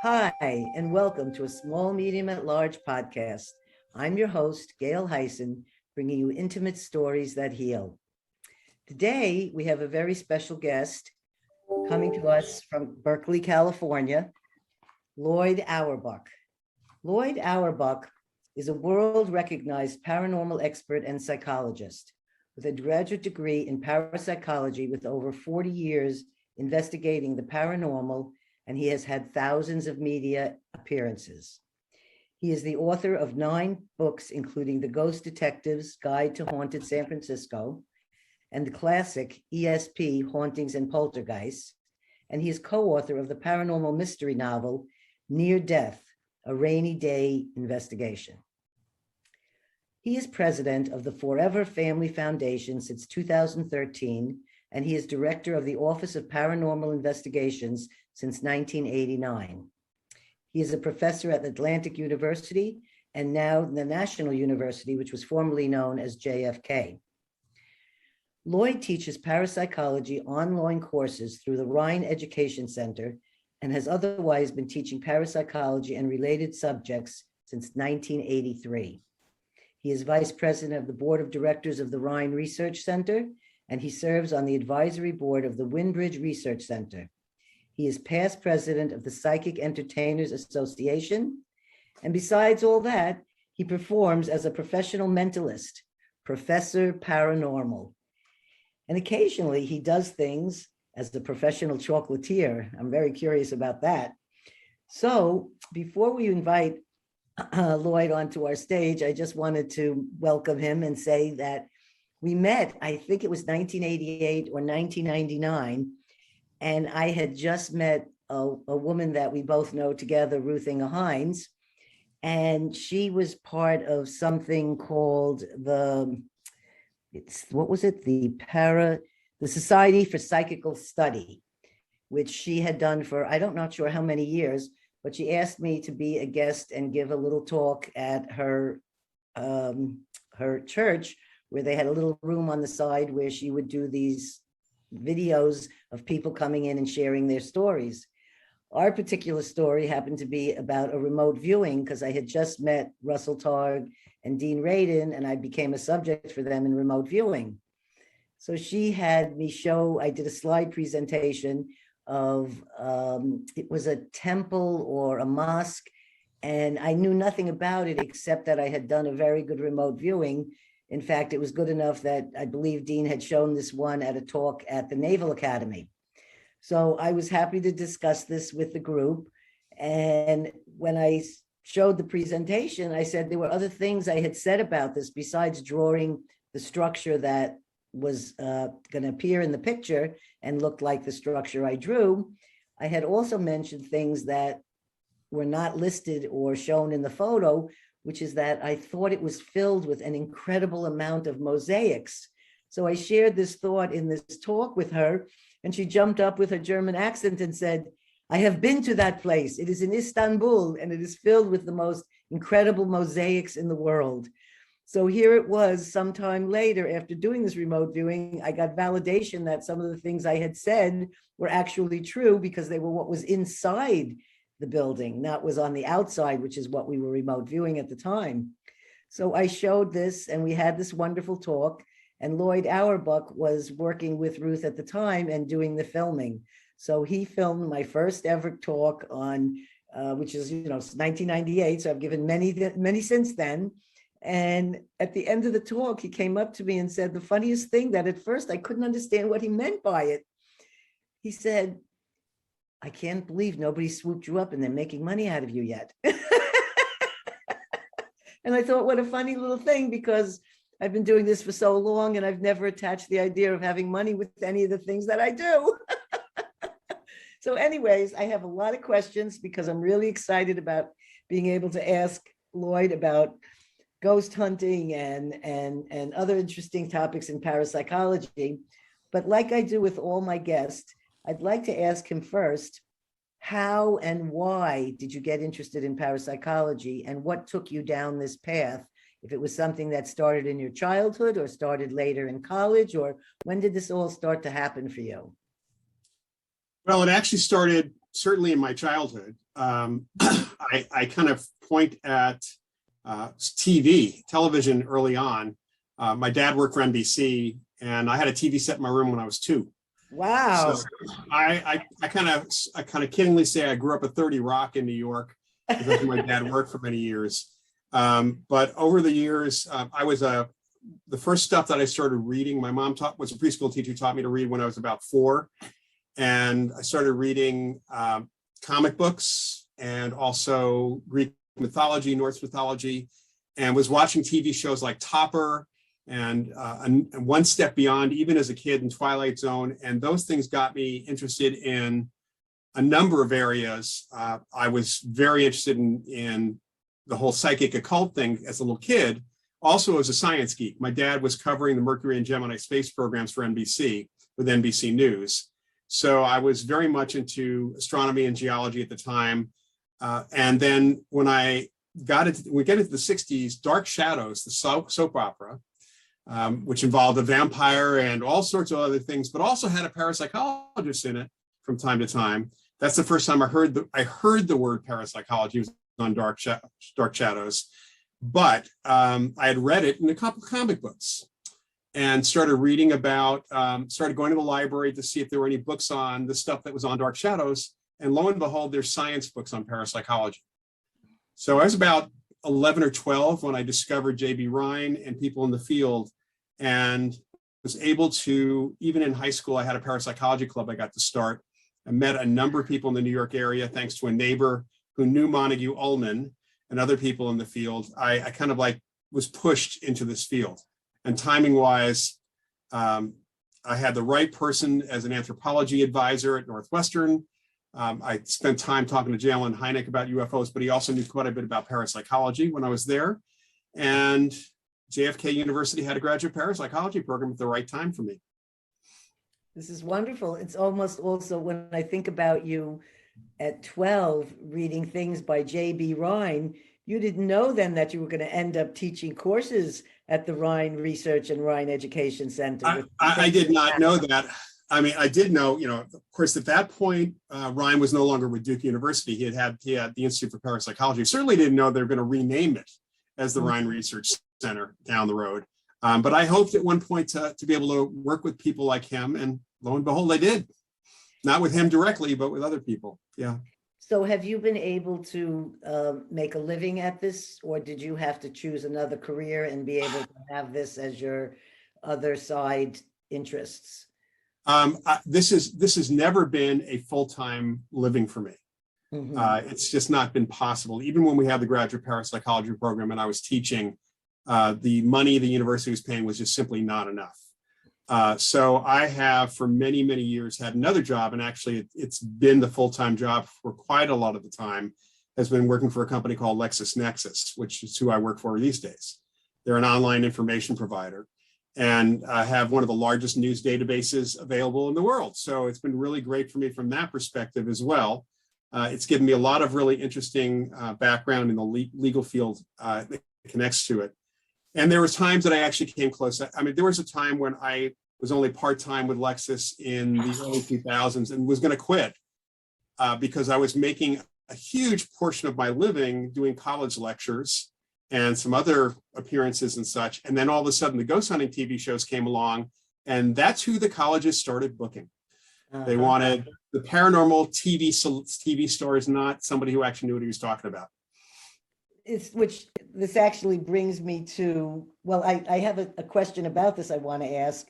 Hi, and welcome to a small, medium, at large podcast. I'm your host, Gail, bringing you intimate stories that heal. Today, we have a very special guest coming to us from Berkeley, California, Loyd Auerbach. Loyd Auerbach is a world-recognized paranormal expert and psychologist with a graduate degree in parapsychology with over 40 years investigating the paranormal, and he has had thousands of media appearances. He is the author of 9 books, including The Ghost Detective's Guide to Haunted San Francisco and the classic ESP, Hauntings and Poltergeists, and he is co-author of the paranormal mystery novel, Near Death, A Rainy Day Investigation. He is president of the Forever Family Foundation since 2013, and he is director of the Office of Paranormal Investigations since 1989. He is a professor at Atlantic University and now the National University, which was formerly known as JFK. Loyd teaches parapsychology online courses through the Rhine Education Center and has otherwise been teaching parapsychology and related subjects since 1983. He is vice president of the board of directors of the Rhine Research Center, and he serves on the advisory board of the Windbridge Research Center. He is past president of the Psychic Entertainers Association. And besides all that, he performs as a professional mentalist, Professor Paranormal. And occasionally he does things as the professional chocolatier. I'm very curious about that. So before we invite Loyd onto our stage, I just wanted to welcome him and say that we met, I think it was 1988 or 1999, and I had just met a woman that we both know together, Ruth Inge Hines, and she was part of something called the Society for Psychical Study, which she had done for, I'm not sure how many years, but she asked me to be a guest and give a little talk at her church, where they had a little room on the side where she would do these videos of people coming in and sharing their stories. Our particular story happened to be about a remote viewing because I had just met Russell Targ and Dean Radin, and I became a subject for them in remote viewing. So she had me I did a slide presentation of, it was a temple or a mosque, and I knew nothing about it except that I had done a very good remote viewing. In fact, it was good enough that I believe Dean had shown this one at a talk at the Naval Academy. So I was happy to discuss this with the group. And when I showed the presentation, I said there were other things I had said about this besides drawing the structure that was going to appear in the picture and looked like the structure I drew. I had also mentioned things that were not listed or shown in the photo, which is that I thought it was filled with an incredible amount of mosaics. So I shared this thought in this talk with her, and she jumped up with her German accent and said, I have been to that place. It is in Istanbul, and it is filled with the most incredible mosaics in the world. So here it was, sometime later, after doing this remote viewing, I got validation that some of the things I had said were actually true because they were what was inside the building, not was on the outside, which is what we were remote viewing at the time. So I showed this, and we had this wonderful talk, and Loyd Auerbach was working with Ruth at the time and doing the filming. So he filmed my first ever talk on, which is, 1998. So I've given many since then. And at the end of the talk, he came up to me and said, the funniest thing that at first I couldn't understand what he meant by it. He said, I can't believe nobody swooped you up and they're making money out of you yet. And I thought, what a funny little thing, because I've been doing this for so long and I've never attached the idea of having money with any of the things that I do. So anyways, I have a lot of questions because I'm really excited about being able to ask Loyd about ghost hunting and other interesting topics in parapsychology. But like I do with all my guests, I'd like to ask him first, how and why did you get interested in parapsychology, and what took you down this path? If it was something that started in your childhood or started later in college, or when did this all start to happen for you? Well, it actually started certainly in my childhood, I kind of point at television early on. My dad worked for NBC, and I had a TV set in my room when I was 2. Wow. So I kind of kiddingly say I grew up at 30 Rock in New York, because that's where my dad worked for many years. But over the years, I was the first stuff that I started reading. My mom was a preschool teacher, taught me to read when I was about 4, and I started reading comic books and also Greek mythology, Norse mythology, and was watching TV shows like Topper and One Step Beyond, even as a kid, in Twilight Zone. And those things got me interested in a number of areas. I was very interested in the whole psychic occult thing as a little kid, also as a science geek. My dad was covering the Mercury and Gemini space programs for NBC with NBC News. So I was very much into astronomy and geology at the time. And then when we get into the 60s, Dark Shadows, the soap opera, which involved a vampire and all sorts of other things, but also had a parapsychologist in it from time to time. That's the first time I heard the word parapsychology. It was on Dark Shadows, but I had read it in a couple of comic books and started reading about, started going to the library to see if there were any books on the stuff that was on Dark Shadows. And lo and behold, there's science books on parapsychology. So I was about 11 or 12 when I discovered J.B. Rhine and people in the field, and was able to, even in high school, I had a parapsychology club I got to start. I met a number of people in the New York area, thanks to a neighbor who knew Montague Ullman and other people in the field. I kind of was pushed into this field. And timing wise, I had the right person as an anthropology advisor at Northwestern. I spent time talking to Jalen Hynek about UFOs, but he also knew quite a bit about parapsychology when I was there. And JFK University had a graduate parapsychology program at the right time for me. This is wonderful. It's almost also, when I think about you at 12 reading things by J.B. Rhine, you didn't know then that you were going to end up teaching courses at the Rhine Research and Rhine Education Center. I did not know that. I mean, I did know, of course, at that point, Rhine was no longer with Duke University. He had the Institute for Parapsychology. Certainly didn't know they were going to rename it as the Rhine Research Center down the road. But I hoped at one point to be able to work with people like him, and lo and behold, I did. Not with him directly, but with other people. Yeah. So have you been able to make a living at this, or did you have to choose another career and be able to have this as your other side interests? This has never been a full-time living for me. Mm-hmm. It's just not been possible. Even when we had the graduate parapsychology program and I was teaching, the money the university was paying was just simply not enough. So I have for many, many years had another job, and actually it's been the full-time job for quite a lot of the time, has been working for a company called LexisNexis, which is who I work for these days. They're an online information provider and have one of the largest news databases available in the world. So it's been really great for me from that perspective as well. It's given me a lot of really interesting background in the legal field that connects to it. And there was times that I actually came close. I mean, there was a time when I was only part-time with Lexis in the early 2000s and was going to quit because I was making a huge portion of my living doing college lectures and some other appearances and such. And then all of a sudden the ghost hunting TV shows came along, and that's who the colleges started booking. They wanted the paranormal TV stars, not somebody who actually knew what he was talking about. This actually brings me to, well, I have a question about this I want to ask,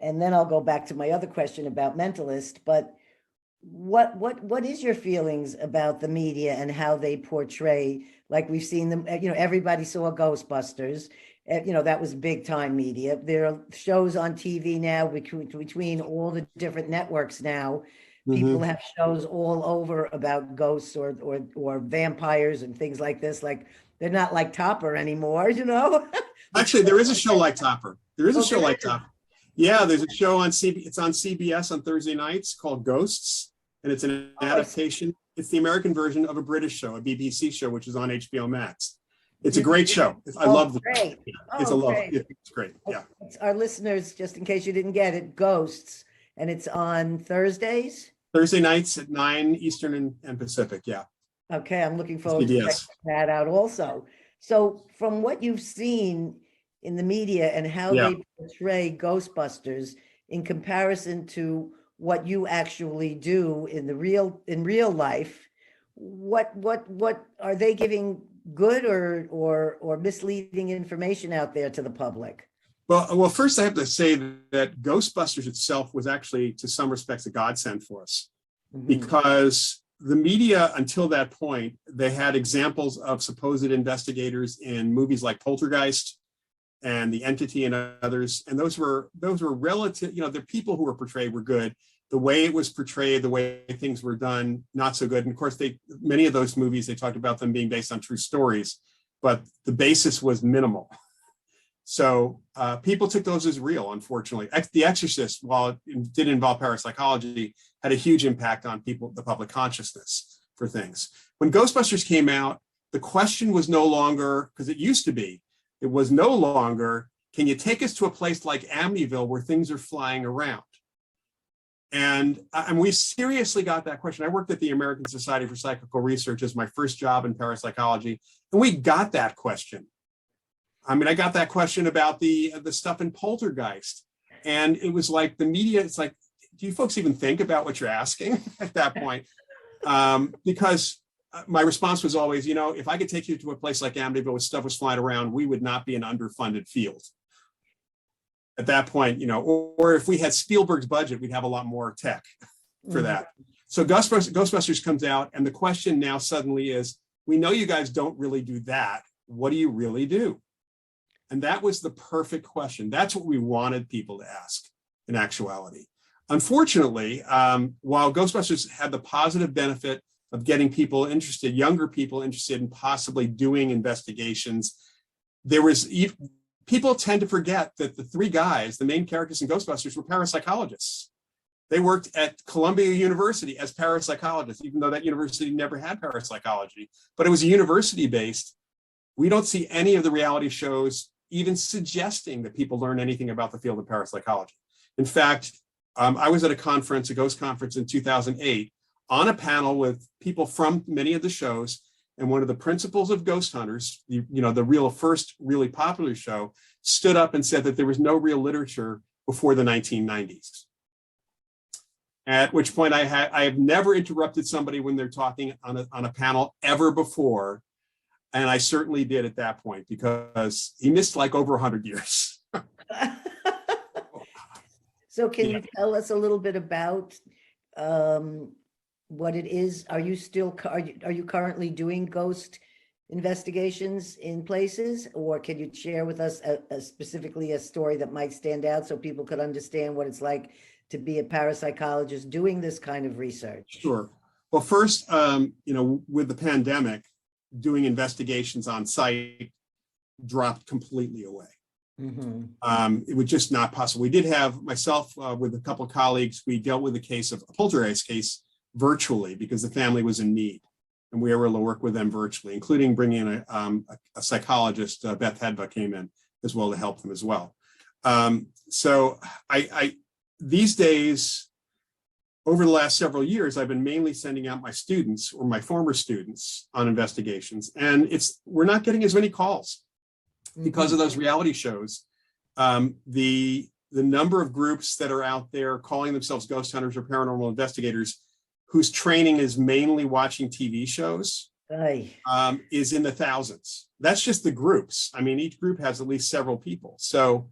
and then I'll go back to my other question about mentalist. But what is your feelings about the media and how they portray, like we've seen them, everybody saw Ghostbusters, that was big time media. There are shows on TV now between all the different networks now. People have shows all over about ghosts or vampires and things like this. Like, they're not like Topper anymore, Actually, there is a show like Topper. There is a show like Topper. Yeah, there's a show on it's on CBS on Thursday nights called Ghosts, and it's an adaptation. It's the American version of a British show, a BBC show, which is on HBO Max. It's a great show. I love the show. It's great. Yeah. Our listeners, just in case you didn't get it, Ghosts, and it's on Thursdays. Thursday nights at 9 Eastern and Pacific. Yeah. Okay, I'm looking forward to CBS. checking that out also. So from what you've seen in the media and how Yeah. they portray Ghostbusters in comparison to what you actually do in real life, what are they giving good or misleading information out there to the public? Well, first I have to say that Ghostbusters itself was actually, to some respects, a godsend for us, because the media, until that point, they had examples of supposed investigators in movies like Poltergeist and The Entity and others, and those were relative. The people who were portrayed were good. The way it was portrayed, the way things were done, not so good. And of course, many of those movies, they talked about them being based on true stories, but the basis was minimal. So people took those as real, unfortunately. The Exorcist, while it did involve parapsychology, had a huge impact on the public consciousness for things. When Ghostbusters came out, the question was no longer, because it used to be, it was no longer, can you take us to a place like Amityville where things are flying around? And we seriously got that question. I worked at the American Society for Psychical Research as my first job in parapsychology, and we got that question. I mean, I got that question about the stuff in Poltergeist, and it was like the media. It's like, do you folks even think about what you're asking at that point? Because my response was always, if I could take you to a place like Amityville where stuff was flying around, we would not be an underfunded field at that point. Or if we had Spielberg's budget, we'd have a lot more tech for that. So Ghostbusters comes out, and the question now suddenly is, we know you guys don't really do that. What do you really do? And that was the perfect question. That's what we wanted people to ask in actuality. Unfortunately, while Ghostbusters had the positive benefit of getting people interested, younger people interested in possibly doing investigations, people tend to forget that the three guys, the main characters in Ghostbusters, were parapsychologists. They worked at Columbia University as parapsychologists, even though that university never had parapsychology, but it was university-based. We don't see any of the reality shows even suggesting that people learn anything about the field of parapsychology. In fact, I was at a ghost conference in 2008, on a panel with people from many of the shows, and one of the principals of Ghost Hunters, the first really popular show, stood up and said that there was no real literature before the 1990s. At which point I have never interrupted somebody when they're talking on a panel ever before. And I certainly did at that point, because he missed like over 100 years. So can you tell us a little bit about what it is? Are you currently doing ghost investigations in places, or can you share with us specifically a story that might stand out so people could understand what it's like to be a parapsychologist doing this kind of research? Sure. Well, first, with the pandemic, doing investigations on site dropped completely away. It was just not possible. We did have, myself with a couple of colleagues, we dealt with a poltergeist case virtually, because the family was in need, and we were able to work with them virtually, including bringing in a psychologist. Beth Hedva came in as well to help them as well. So I these days, over the last several years, I've been mainly sending out my students or my former students on investigations, and we're not getting as many calls because of those reality shows. The number of groups that are out there calling themselves ghost hunters or paranormal investigators, whose training is mainly watching TV shows, is in the thousands. That's just the groups. I mean, each group has at least several people. So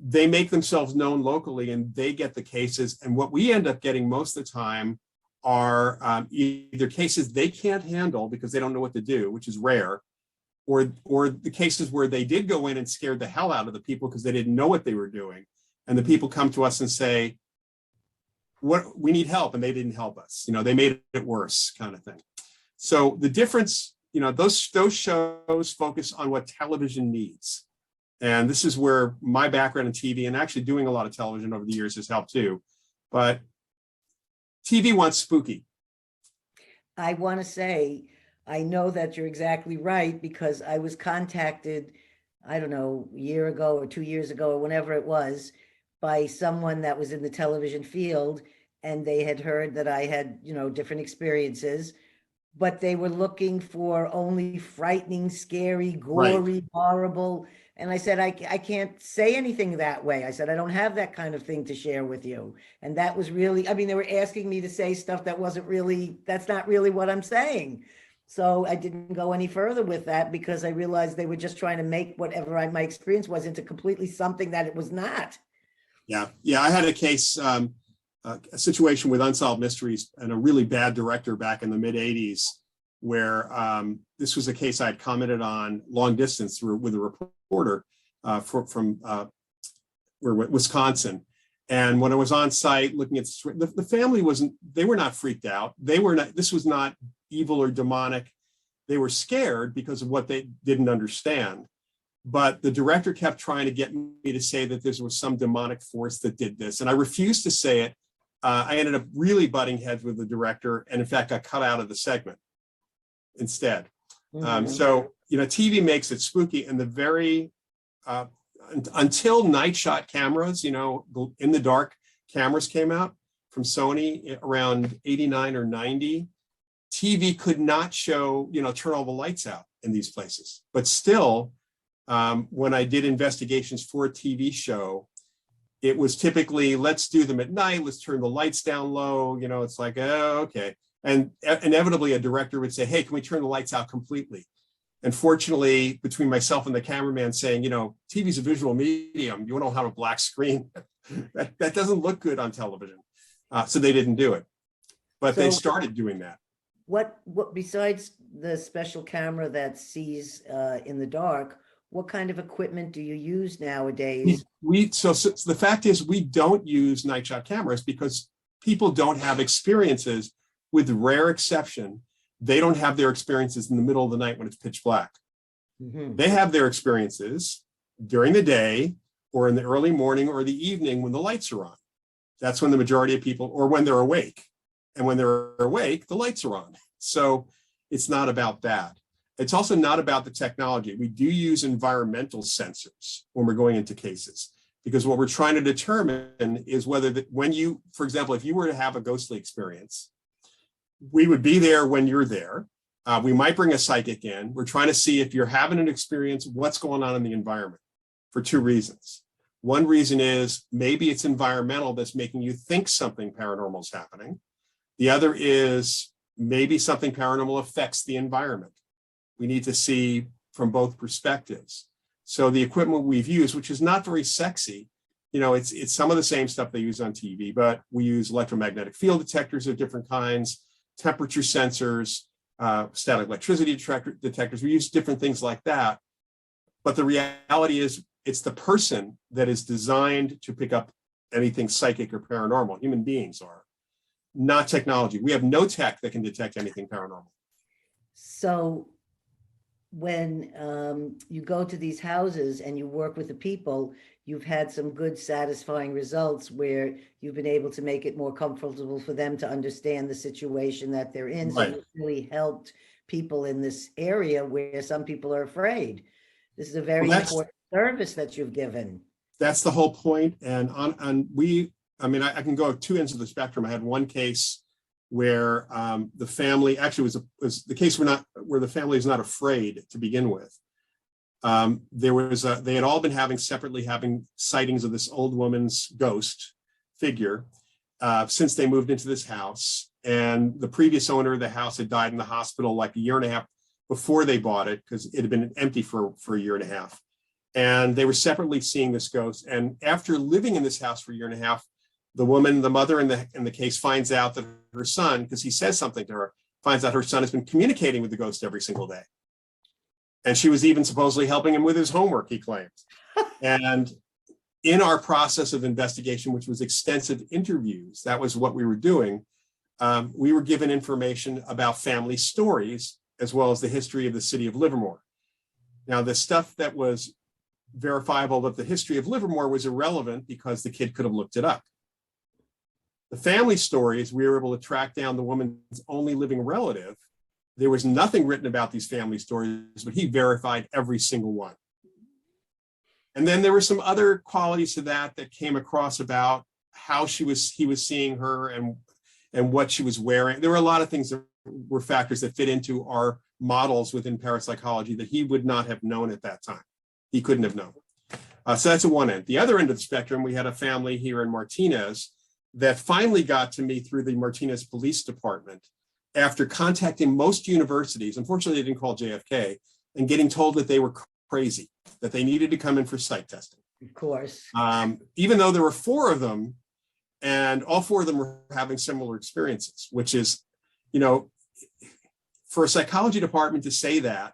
they make themselves known locally, and they get the cases. And what we end up getting most of the time are either cases they can't handle because they don't know what to do, which is rare, or the cases where they did go in and scared the hell out of the people because they didn't know what they were doing. And the people come to us and say, we need help, and they didn't help us. They made it worse, kind of thing. So the difference, those shows focus on what television needs. And this is where my background in TV and actually doing a lot of television over the years has helped too. But TV wants spooky. I want to say, I know that you're exactly right, because I was contacted, I don't know, a year ago or 2 years ago or whenever it was, by someone that was in the television field. and they had heard that I had, different experiences, but they were looking for only frightening, scary, Right. gory, horrible. And I said, I can't say anything that way. I said, I don't have that kind of thing to share with you. And that was really, I mean, they were asking me to say stuff that wasn't really, that's not really what I'm saying. So I didn't go any further with that because I realized they were just trying to make whatever my experience was into completely something that it was not. Yeah. Yeah. I had a case, a situation with Unsolved Mysteries and a really bad director back in the mid 80s, where this was a case I had commented on long distance with a reporter from Wisconsin. And when I was on site looking at the family they were not freaked out. This was not evil or demonic. They were scared because of what they didn't understand. But the director kept trying to get me to say that there was some demonic force that did this. And I refused to say it. I ended up really butting heads with the director, and in fact, got cut out of the segment instead. So, TV makes it spooky, and until night shot cameras, in the dark cameras came out from Sony around 89 or 90, TV could not show, turn all the lights out in these places. But still, when I did investigations for a TV show, it was typically, let's do them at night, let's turn the lights down low, it's like, oh, okay. And inevitably a director would say, hey, can we turn the lights out completely? And fortunately, between myself and the cameraman saying, TV's a visual medium, you don't have a black screen. that doesn't look good on television. So they didn't do it, but they started doing that. What besides the special camera that sees in the dark, what kind of equipment do you use nowadays? So the fact is, we don't use night shot cameras because people don't have experiences. With rare exception, they don't have their experiences in the middle of the night when it's pitch black. Mm-hmm. They have their experiences during the day or in the early morning or the evening when the lights are on. That's when the majority of people, or when they're awake. And when they're awake, the lights are on. So it's not about that. It's also not about the technology. We do use environmental sensors when we're going into cases, because what we're trying to determine is whether for example, if you were to have a ghostly experience, we would be there when you're there. We might bring a psychic in. We're trying to see if you're having an experience, what's going on in the environment, for two reasons. One reason is maybe it's environmental that's making you think something paranormal is happening. The other is maybe something paranormal affects the environment. We need to see from both perspectives. So the equipment we've used, which is not very sexy, it's some of the same stuff they use on TV, but we use electromagnetic field detectors of different kinds, temperature sensors, static electricity detectors. We use different things like that. But the reality is, it's the person that is designed to pick up anything psychic or paranormal. Human beings are, not technology. We have no tech that can detect anything paranormal. So when you go to these houses and you work with the people, you've had some good, satisfying results where you've been able to make it more comfortable for them to understand the situation that they're in. Right. So it's really helped people in this area where some people are afraid. This is a very important service that you've given. That's the whole point. And I can go two ends of the spectrum. I had one case where the family actually was the case where the family is not afraid to begin with. They had all been separately having sightings of this old woman's ghost figure since they moved into this house. And the previous owner of the house had died in the hospital like a year and a half before they bought it, because it had been empty for a year and a half. And they were separately seeing this ghost. And after living in this house for a year and a half, the woman, the mother in the case, finds out that her son, because he says something to her, finds out her son has been communicating with the ghost every single day. And she was even supposedly helping him with his homework, he claims. And in our process of investigation, which was extensive interviews, that was what we were doing. We were given information about family stories, as well as the history of the city of Livermore. Now, the stuff that was verifiable of the history of Livermore was irrelevant because the kid could have looked it up. The family stories, we were able to track down the woman's only living relative. There was nothing written about these family stories, but he verified every single one. And then there were some other qualities to that came across about how he was seeing her and what she was wearing. There were a lot of things that were factors that fit into our models within parapsychology that he would not have known at that time. He couldn't have known. So that's at one end. The other end of the spectrum, we had a family here in Martinez that finally got to me through the Martinez Police Department after contacting most universities. Unfortunately, they didn't call JFK, and getting told that they were crazy, that they needed to come in for psych testing. Of course. Even though there were 4 of them, and all 4 of them were having similar experiences, which is, for a psychology department to say that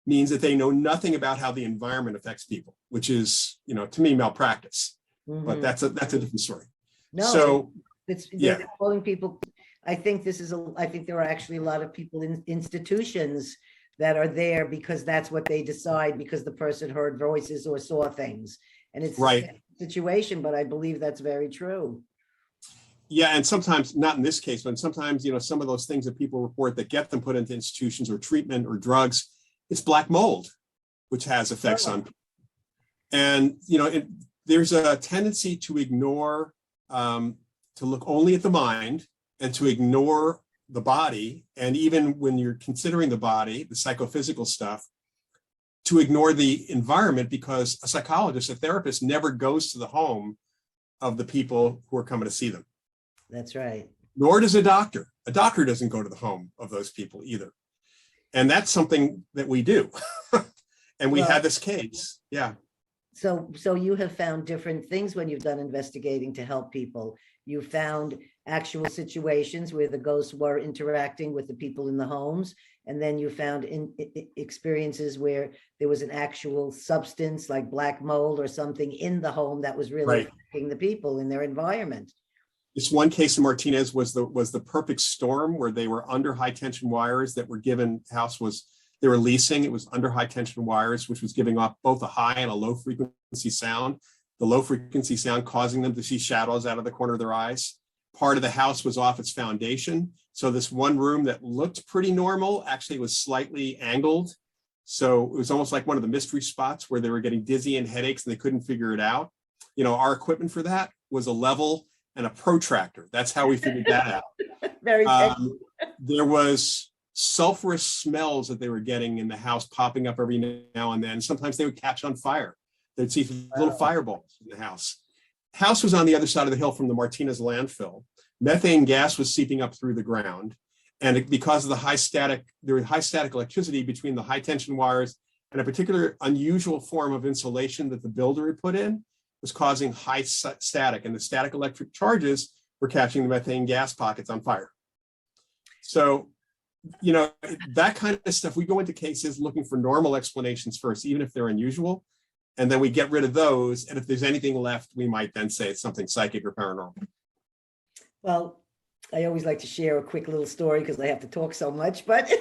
means that they know nothing about how the environment affects people, which is, to me, malpractice. Mm-hmm. But that's a different story. No, so they're calling people. I think there are actually a lot of people in institutions that are there because that's what they decide, because the person heard voices or saw things. And it's right. a situation, but I believe that's very true. Yeah, and sometimes, not in this case, but sometimes, some of those things that people report that get them put into institutions or treatment or drugs, it's black mold, which has effects on people. And, there's a tendency to ignore, to look only at the mind and to ignore the body. And even when you're considering the body, the psychophysical stuff, to ignore the environment, because a psychologist, a therapist never goes to the home of the people who are coming to see them. That's right. Nor does a doctor. A doctor doesn't go to the home of those people either. And that's something that we do. And we had this case. Yeah. So you have found different things when you've done investigating to help people. You found actual situations where the ghosts were interacting with the people in the homes. And then you found experiences where there was an actual substance like black mold or something in the home that was really affecting the people in their environment. This one case in Martinez was the perfect storm, where they were under high tension wires that were given. They were leasing. It was under high tension wires, which was giving off both a high and a low frequency sound. The low frequency sound causing them to see shadows out of the corner of their eyes. Part of the house was off its foundation. So this one room that looked pretty normal actually was slightly angled. So it was almost like one of the mystery spots where they were getting dizzy and headaches and they couldn't figure it out. Our equipment for that was a level and a protractor. That's how we figured that out. Very there was sulfurous smells that they were getting in the house popping up every now and then. Sometimes they would catch on fire. They'd see little fireballs in the house. House was on the other side of the hill from the Martinez landfill. Methane gas was seeping up through the ground. And because of the there was high static electricity between the high tension wires and a particular unusual form of insulation that the builder had put in, was causing high static, and the static electric charges were catching the methane gas pockets on fire. So, that kind of stuff, we go into cases looking for normal explanations first, even if they're unusual, and then we get rid of those. And if there's anything left, we might then say it's something psychic or paranormal. Well, I always like to share a quick little story because I have to talk so much, but,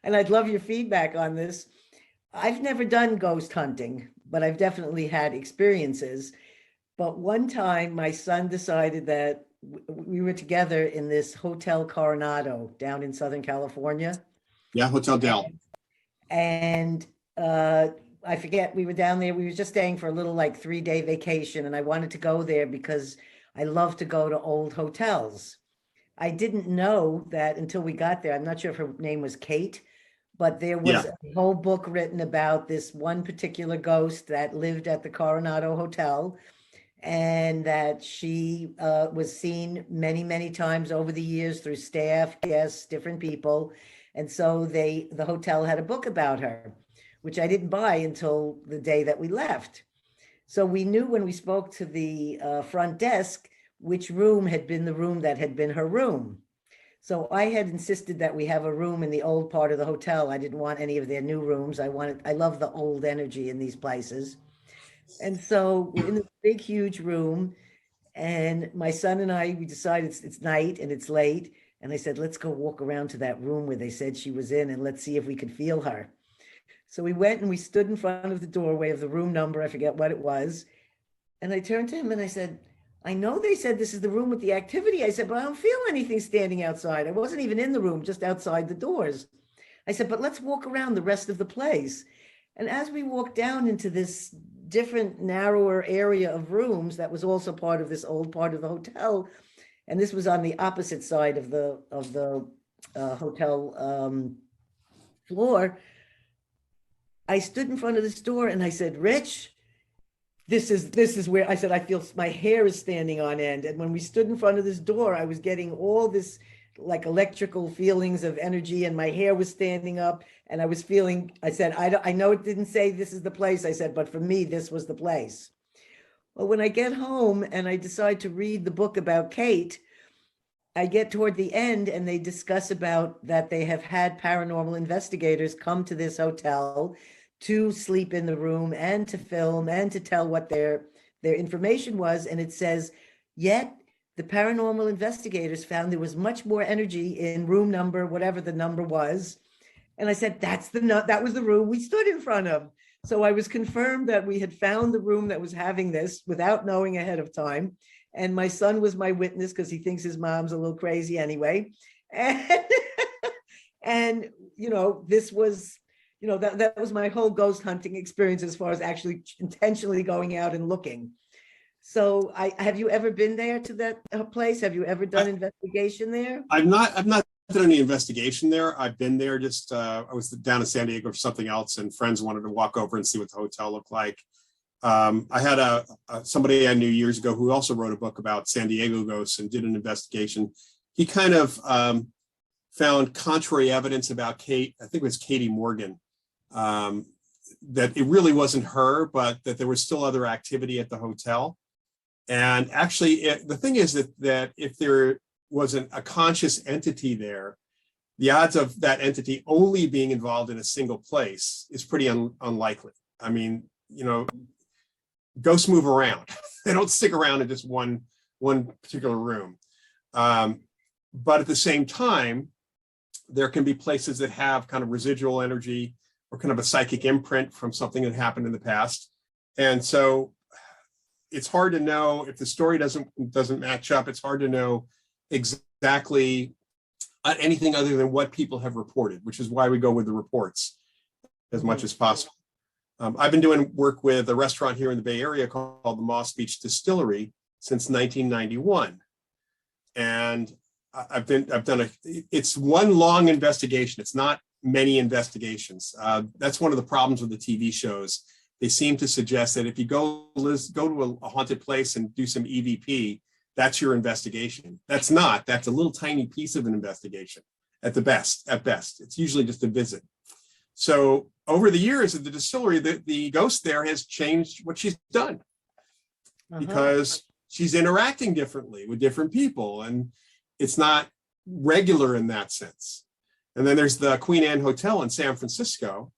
and I'd love your feedback on this. I've never done ghost hunting, but I've definitely had experiences. But one time my son decided that we were together in this Hotel Coronado down in Southern California. Yeah, Hotel Del. And I forget, we were down there. We were just staying for a little 3-day vacation. And I wanted to go there because I love to go to old hotels. I didn't know that until we got there. I'm not sure if her name was Kate, but there was a whole book written about this one particular ghost that lived at the Coronado Hotel, and that she was seen many, many times over the years through staff, guests, different people. And so the hotel had a book about her, which I didn't buy until the day that we left. So we knew when we spoke to the front desk, which room had been the room that had been her room. So I had insisted that we have a room in the old part of the hotel. I didn't want any of their new rooms. I love the old energy in these places. And so we're in this big, huge room, and my son and we decided it's night and it's late. And I said, let's go walk around to that room where they said she was in, and let's see if we could feel her. So we went and we stood in front of the doorway of the room number. I forget what it was. And I turned to him and I said, I know they said this is the room with the activity. I said, but I don't feel anything standing outside. I wasn't even in the room, just outside the doors. I said, but let's walk around the rest of the place. And as we walked down into this different narrower area of rooms that was also part of this old part of the hotel. And this was on the opposite side of the hotel floor. I stood in front of this door and I said, Rich, this is where I said, I feel my hair is standing on end. And when we stood in front of this door, I was getting all this like electrical feelings of energy, and my hair was standing up, and I was feeling, I said, I know it didn't say this is the place. I said, but for me, this was the place. Well, when I get home and I decide to read the book about Kate, I get toward the end and they discuss about that they have had paranormal investigators come to this hotel to sleep in the room and to film and to tell what their information was. And it says, yet the paranormal investigators found there was much more energy in room number, whatever the number was. And I said, that was the room we stood in front of. So I was confirmed that we had found the room that was having this without knowing ahead of time. And my son was my witness because he thinks his mom's a little crazy anyway. And you know, this was, you know, that was my whole ghost hunting experience as far as actually intentionally going out and looking. So have you ever been there to that place? Have you ever done investigation there? I've not done any investigation there. I've been there just, I was down in San Diego for something else, and friends wanted to walk over and see what the hotel looked like. I had somebody I knew years ago who also wrote a book about San Diego ghosts and did an investigation. He kind of found contrary evidence about Kate, I think it was Katie Morgan, that it really wasn't her, but that there was still other activity at the hotel. And actually, the thing is that if there wasn't a conscious entity there, the odds of that entity only being involved in a single place is pretty unlikely. I mean, you know, ghosts move around. They don't stick around in just one particular room. But at the same time, there can be places that have kind of residual energy or kind of a psychic imprint from something that happened in the past. And so it's hard to know if the story doesn't match up. It's hard to know exactly anything other than what people have reported, which is why we go with the reports as much as possible. I've been doing work with a restaurant here in the Bay Area called the Moss Beach Distillery since 1991. And it's one long investigation. It's not many investigations. That's one of the problems with the TV shows. They seem to suggest that if you go to a haunted place and do some EVP, that's your investigation. That's not. That's a little tiny piece of an investigation at best. It's usually just a visit. So over the years at the distillery, the ghost there has changed what she's done because she's interacting differently with different people, and it's not regular in that sense. And then there's the Queen Anne Hotel in San Francisco.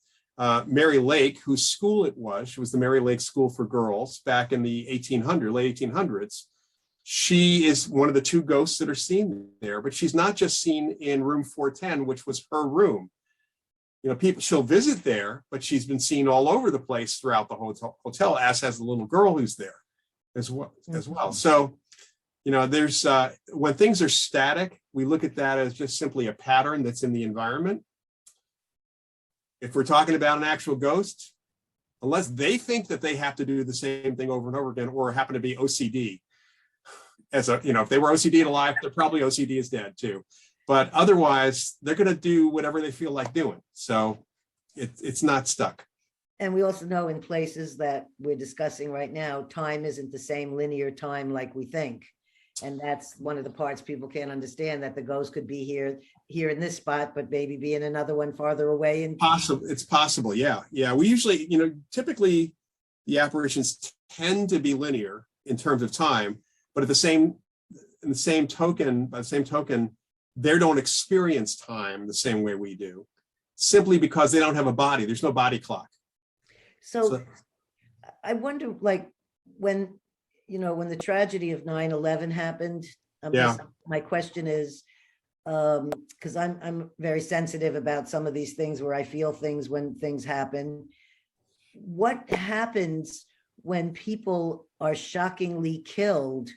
Mary Lake, whose school it was, she was the Mary Lake School for Girls back in the late 1800s. She is one of the two ghosts that are seen there, but she's not just seen in room 410, which was her room. You know, she'll visit there, but she's been seen all over the place throughout the hotel, as has the little girl who's there as well. So, you know, there's when things are static, we look at that as just simply a pattern that's in the environment. If we're talking about an actual ghost, unless they think that they have to do the same thing over and over again, or happen to be OCD, if they were OCD alive, they're probably OCD is dead too. But otherwise, they're going to do whatever they feel like doing. So it's not stuck. And we also know in places that we're discussing right now, time isn't the same linear time like we think. And that's one of the parts people can't understand, that the ghost could be here in this spot, but maybe be in another one farther away. And it's possible. Yeah. We usually, typically the apparitions tend to be linear in terms of time, but by the same token, they don't experience time the same way we do, simply because they don't have a body. There's no body clock. So I wonder, like, when the tragedy of 9/11 happened, my question is, because I'm very sensitive about some of these things where I feel things when things happen. What happens when people are shockingly killed?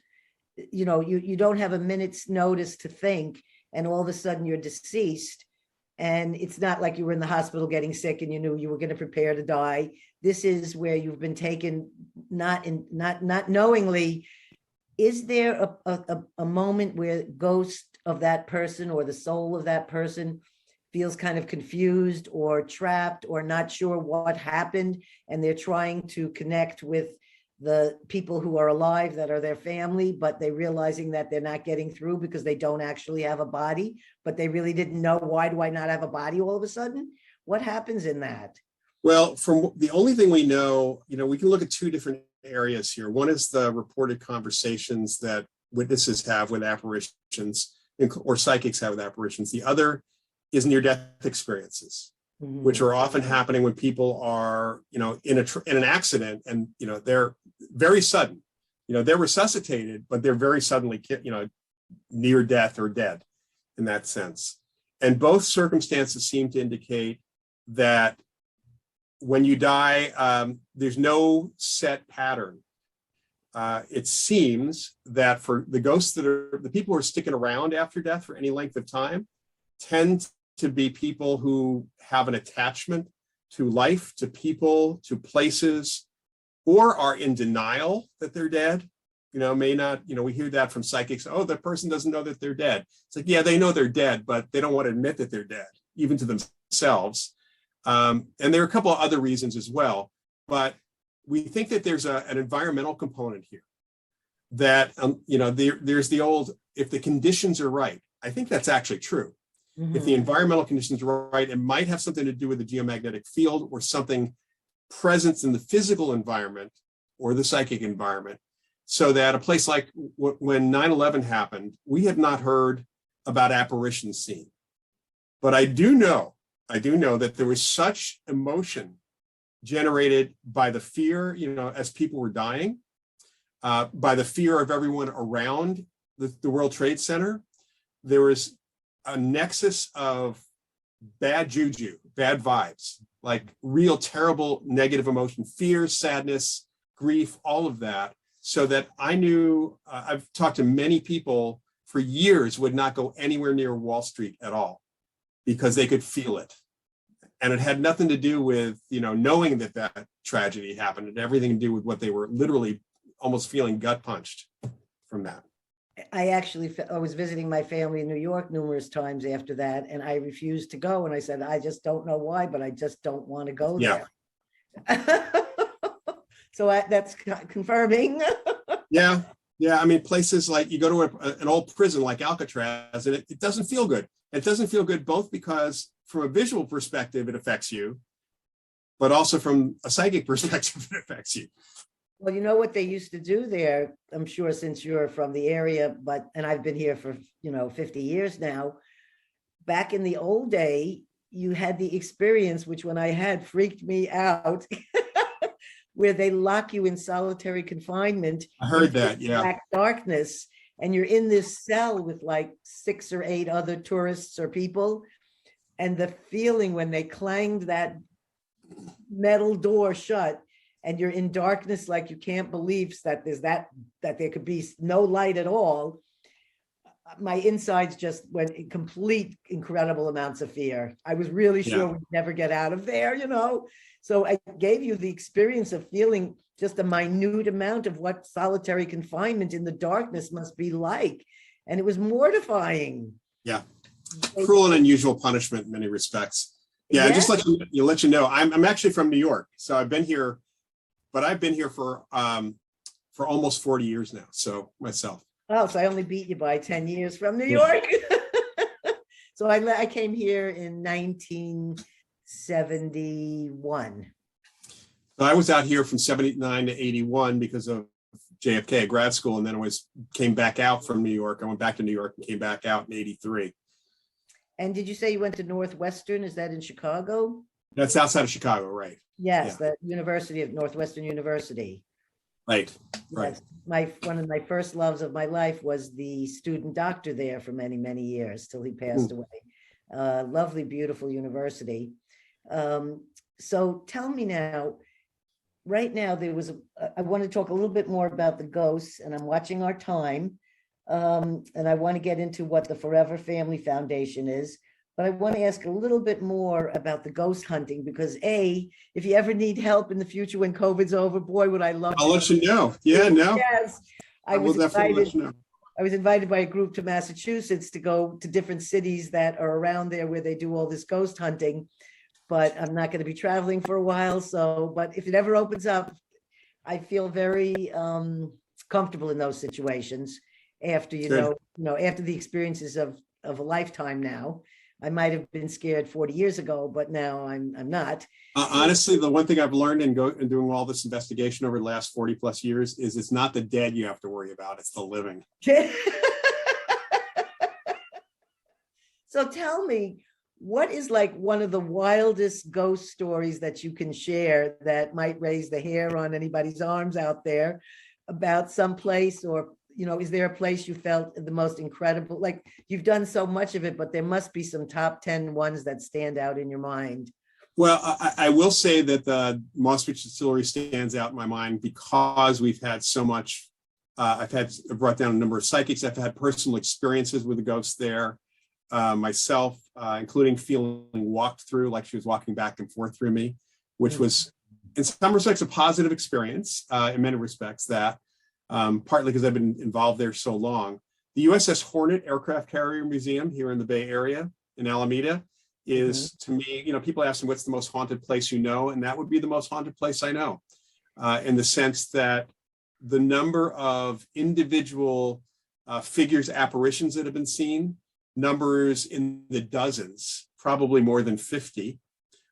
You don't have a minute's notice to think, and all of a sudden you're deceased. And it's not like you were in the hospital getting sick and you knew you were going to prepare to die. This is where you've been taken, not knowingly. Is there a moment where ghost of that person or the soul of that person feels kind of confused or trapped or not sure what happened, and they're trying to connect with the people who are alive that are their family, but they're realizing that they're not getting through because they don't actually have a body, but they really didn't know, why do I not have a body all of a sudden? What happens in that? Well, from the only thing we know, we can look at two different areas here. One is the reported conversations that witnesses have with apparitions or psychics have with apparitions. The other is near-death experiences, which are often happening when people are, in an accident, and they're very sudden. They're resuscitated, but they're very suddenly, near death or dead in that sense. And both circumstances seem to indicate that when you die, there's no set pattern. It seems that for the ghosts the people who are sticking around after death for any length of time tend to be people who have an attachment to life, to people, to places, or are in denial that they're dead. May not, we hear that from psychics. Oh, the person doesn't know that they're dead. It's like, yeah, they know they're dead, but they don't want to admit that they're dead, even to themselves. And there are a couple of other reasons as well, but we think that there's an environmental component here that, there's the old, if the conditions are right. I think that's actually true. Mm-hmm. If the environmental conditions are right, it might have something to do with the geomagnetic field or something present in the physical environment or the psychic environment. So that a place like when 9/11 happened, we have not heard about apparitions seen. But I do know that there was such emotion generated by the fear, as people were dying, by the fear of everyone around the World Trade Center. There was a nexus of bad juju, bad vibes, like real terrible negative emotion, fear, sadness, grief, all of that. So that I knew, I've talked to many people for years would not go anywhere near Wall Street at all because they could feel it. And it had nothing to do with, knowing that tragedy happened. It had everything to do with what they were literally almost feeling gut punched from that. I was visiting my family in New York numerous times after that, and I refused to go. And I said, I just don't know why, but I just don't want to go there. So that's confirming. Yeah. I mean, places like you go to an old prison like Alcatraz, and it doesn't feel good. It doesn't feel good both because from a visual perspective, it affects you, but also from a psychic perspective, it affects you. Well, you know what they used to do there, I'm sure, since you're from the area, and I've been here for, 50 years now. Back in the old day, you had the experience, which when I had freaked me out, where they lock you in solitary confinement. I heard that, yeah. Black darkness, and you're in this cell with like 6 or 8 other tourists or people. And the feeling when they clanged that metal door shut, and you're in darkness, like you can't believe that that there could be no light at all. My insides just went in complete incredible amounts of fear. I was really sure we'd never get out of there, So I gave you the experience of feeling just a minute amount of what solitary confinement in the darkness must be like. And it was mortifying. Yeah. Cruel and unusual punishment in many respects. Yeah, just let you know, I'm actually from New York. So I've been here, but I've been here for almost 40 years now. So myself. Oh, so I only beat you by 10 years from New York. So I came here in 1971. So I was out here from 79 to 81 because of JFK grad school, and then came back out from New York. I went back to New York and came back out in 83. And did you say you went to Northwestern? Is that in Chicago? That's outside of Chicago, right? Yes, the University of Northwestern University. Right. Yes. One of my first loves of my life was the student doctor there for many, many years till he passed away. Lovely, beautiful university. So tell me now, right now I want to talk a little bit more about the ghosts, and I'm watching our time. And I want to get into what the Forever Family Foundation is. but I want to ask a little bit more about the ghost hunting because if you ever need help in the future when COVID's over, boy, would I love I'll to. let you know. Yeah, no, Yes, I will definitely let you know. I was invited by a group to Massachusetts to go to different cities that are around there where they do all this ghost hunting, but I'm not going to be traveling for a while. So, but if it ever opens up, I feel very comfortable in those situations after, Good. after the experiences of a lifetime now. I might have been scared 40 years ago, but now I'm not. Honestly, the one thing I've learned in doing all this investigation over the last 40 plus years is it's not the dead you have to worry about, it's the living. So tell me, what is like one of the wildest ghost stories that you can share that might raise the hair on anybody's arms out there about some place, or is there a place you felt the most incredible? Like, you've done so much of it, but there must be some top 10 ones that stand out in your mind. Well, I will say that the Moss Beach Distillery stands out in my mind because we've had so much. I've brought down a number of psychics. I've had personal experiences with the ghosts there myself, including feeling walked through, like she was walking back and forth through me, which was in some respects a positive experience, in many respects that, partly because I've been involved there so long. The USS Hornet Aircraft Carrier Museum here in the Bay Area in Alameda is, to me, people ask me what's the most haunted place you know, and that would be the most haunted place I know, in the sense that the number of individual figures, apparitions that have been seen, numbers in the dozens, probably more than 50,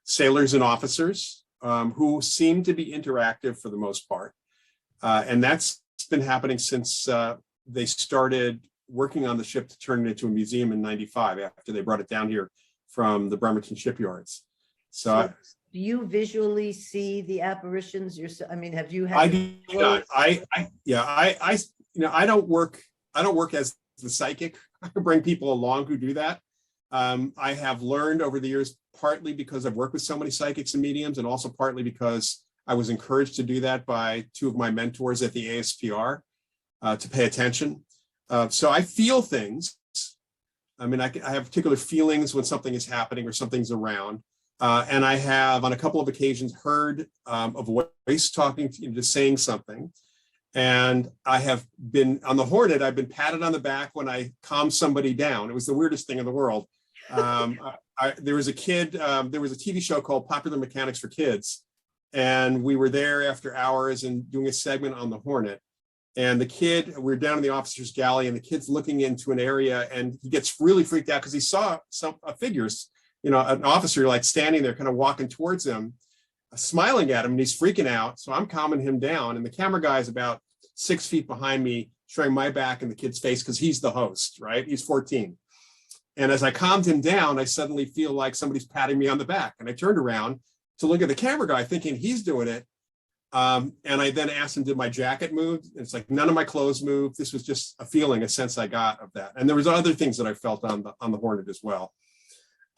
sailors and officers who seem to be interactive for the most part. And that's been happening since they started working on the ship to turn it into a museum in '95 after they brought it down here from the Bremerton shipyards. So do you visually see the apparitions yourself? I mean, have you had? I do not. I don't work as the psychic. I can bring people along who do that. I have learned over the years, partly because I've worked with so many psychics and mediums, and also partly because I was encouraged to do that by two of my mentors at the ASPR, to pay attention. So I feel things. I mean, I have particular feelings when something is happening or something's around. And I have, on a couple of occasions, heard a voice talking to you, just saying something. And I have been on the Hornet, I've been patted on the back when I calmed somebody down. It was the weirdest thing in the world. There was a kid, there was a TV show called Popular Mechanics for Kids. And we were there after hours and doing a segment on the Hornet. And the kid, we're down in the officer's galley, and the kid's looking into an area, and he gets really freaked out because he saw some figures, an officer like standing there, kind of walking towards him, smiling at him, and he's freaking out. So I'm calming him down, and the camera guy is about 6 feet behind me, showing my back in the kid's face because he's the host, right? He's 14. And as I calmed him down, I suddenly feel like somebody's patting me on the back, and I turned around to look at the camera guy, thinking he's doing it. And I then asked him, did my jacket move? And it's like, none of my clothes moved. This was just a feeling, a sense I got of that. And there was other things that I felt on the Hornet as well.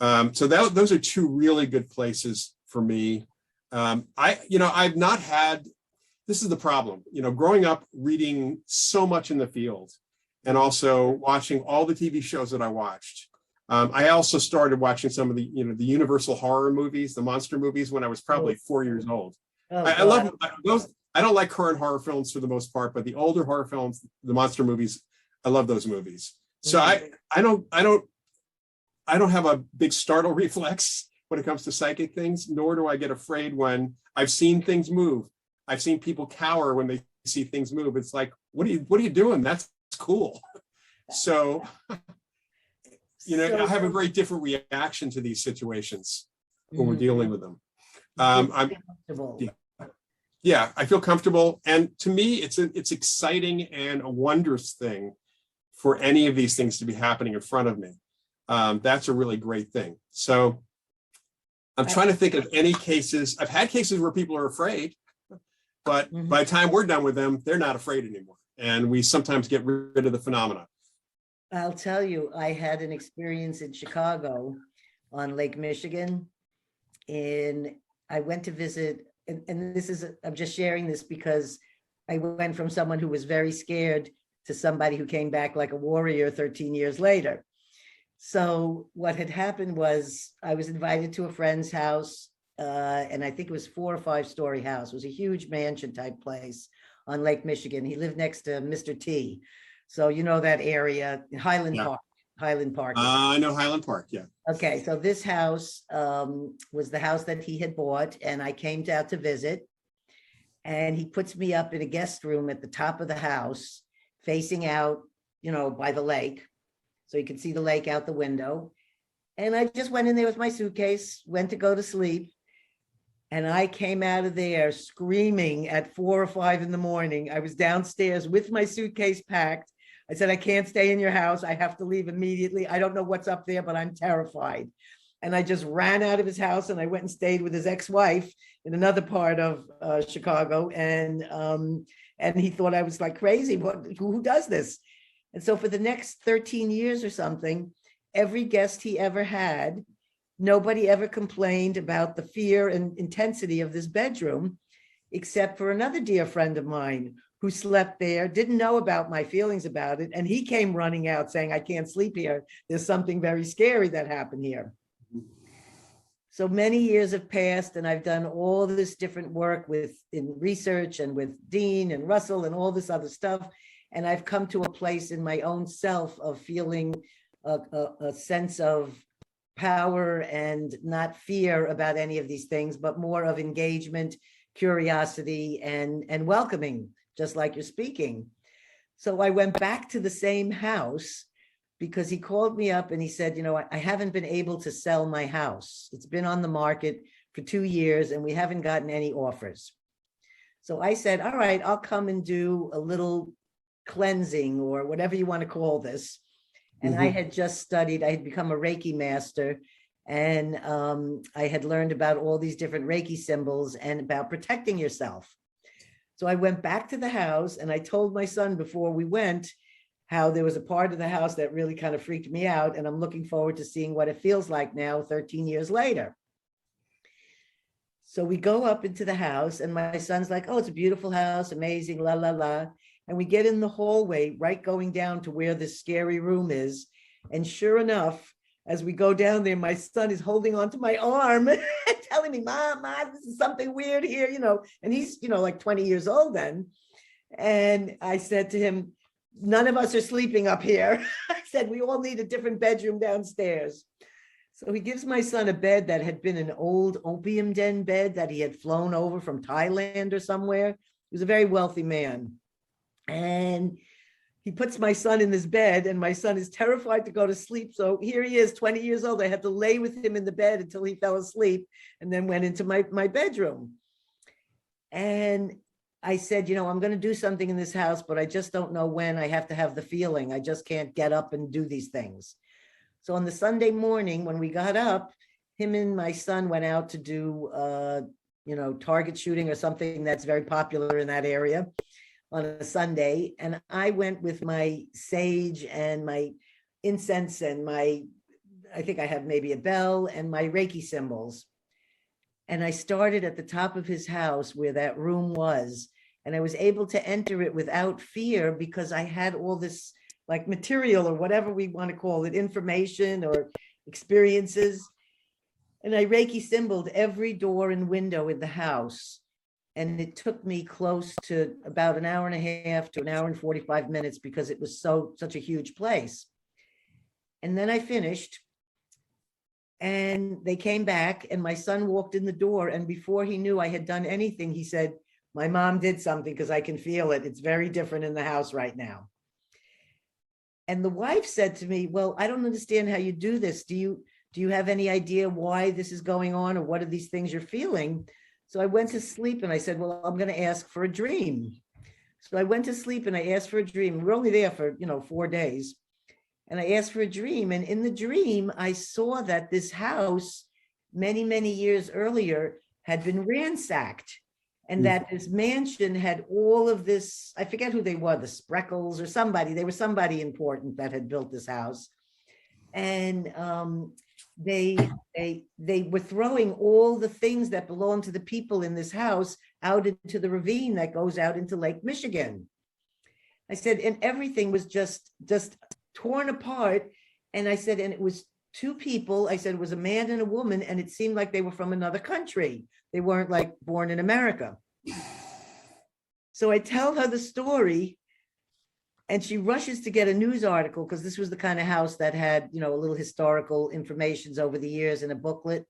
So those are two really good places for me. I've not had, this is the problem, growing up reading so much in the field and also watching all the TV shows that I watched. I also started watching some of the Universal horror movies, the monster movies, when I was probably 4 years old. I love those. I don't like current horror films for the most part, but the older horror films, the monster movies, I love those movies. So I don't have a big startle reflex when it comes to psychic things, nor do I get afraid when I've seen things move. I've seen people cower when they see things move. It's like, what are you doing? That's cool. So, I have a very different reaction to these situations when we're dealing with them. I feel comfortable. And to me, it's exciting and a wondrous thing for any of these things to be happening in front of me. That's a really great thing. So I'm trying to think of any cases. I've had cases where people are afraid, but by the time we're done with them, they're not afraid anymore. And we sometimes get rid of the phenomena. I'll tell you, I had an experience in Chicago on Lake Michigan, and I went to visit, and I'm just sharing this because I went from someone who was very scared to somebody who came back like a warrior 13 years later. So what had happened was I was invited to a friend's house, and I think it was 4 or 5 story house. It was a huge mansion type place on Lake Michigan. He lived next to Mr. T. So you know that area, Highland Yeah. Park. Highland Park. I know Highland Park, yeah. Okay, so this house was the house that he had bought, and I came out to visit. And he puts me up in a guest room at the top of the house, facing out, by the lake. So you can see the lake out the window. And I just went in there with my suitcase, went to go to sleep. And I came out of there screaming at 4 or 5 in the morning. I was downstairs with my suitcase packed. I said, I can't stay in your house. I have to leave immediately. I don't know what's up there, but I'm terrified. And I just ran out of his house and I went and stayed with his ex-wife in another part of Chicago. And he thought I was like crazy. Who does this? And so for the next 13 years or something, every guest he ever had, nobody ever complained about the fear and intensity of this bedroom, except for another dear friend of mine who slept there, didn't know about my feelings about it. And he came running out saying, I can't sleep here. There's something very scary that happened here. So many years have passed and I've done all this different work in research and with Dean and Russell and all this other stuff. And I've come to a place in my own self of feeling a sense of power and not fear about any of these things, but more of engagement, curiosity, and welcoming, just like you're speaking. So I went back to the same house because he called me up and he said, I haven't been able to sell my house. It's been on the market for 2 years and we haven't gotten any offers. So I said, all right, I'll come and do a little cleansing or whatever you want to call this. And I had just studied, I had become a Reiki master, and I had learned about all these different Reiki symbols and about protecting yourself. So I went back to the house and I told my son before we went how there was a part of the house that really kind of freaked me out. And I'm looking forward to seeing what it feels like now, 13 years later. So we go up into the house and my son's like, oh, it's a beautiful house, amazing, la, la, la. And we get in the hallway, right going down to where this scary room is. And sure enough, as we go down there, my son is holding onto my arm and telling me, Mom, this is something weird here, and he's, like 20 years old then. And I said to him, none of us are sleeping up here. I said, we all need a different bedroom downstairs. So he gives my son a bed that had been an old opium den bed that he had flown over from Thailand or somewhere. He was a very wealthy man. And he puts my son in this bed and my son is terrified to go to sleep. So here he is, 20 years old. I had to lay with him in the bed until he fell asleep and then went into my bedroom. And I said, I'm going to do something in this house, but I just don't know when. I have to have the feeling. I just can't get up and do these things. So on the Sunday morning, when we got up, him and my son went out to do, target shooting or something that's very popular in that area on a Sunday. And I went with my sage and my incense and I think I have maybe a bell and my Reiki symbols. And I started at the top of his house where that room was. And I was able to enter it without fear because I had all this like material or whatever we want to call it, information or experiences. And I Reiki symboled every door and window in the house. And it took me close to about an hour and a half to an hour and 45 minutes because it was such a huge place. And then I finished and they came back and my son walked in the door. And before he knew I had done anything, he said, my mom did something because I can feel it. It's very different in the house right now. And the wife said to me, well, I don't understand how you do this. Do you have any idea why this is going on or what are these things you're feeling? So I went to sleep and I said, well, I'm going to ask for a dream. So I went to sleep and I asked for a dream. We're only there for, 4 days. And I asked for a dream. And in the dream, I saw that this house many, many years earlier had been ransacked. And that this mansion had all of this, I forget who they were, the Spreckles or somebody. They were somebody important that had built this house. And they were throwing all the things that belong to the people in this house out into the ravine that goes out into Lake Michigan. I said, and everything was just torn apart. And I said, and it was two people. I said, it was a man and a woman, and it seemed like they were from another country. They weren't like born in America. So I tell her the story, and she rushes to get a news article, because this was the kind of house that had, a little historical informations over the years in a booklet.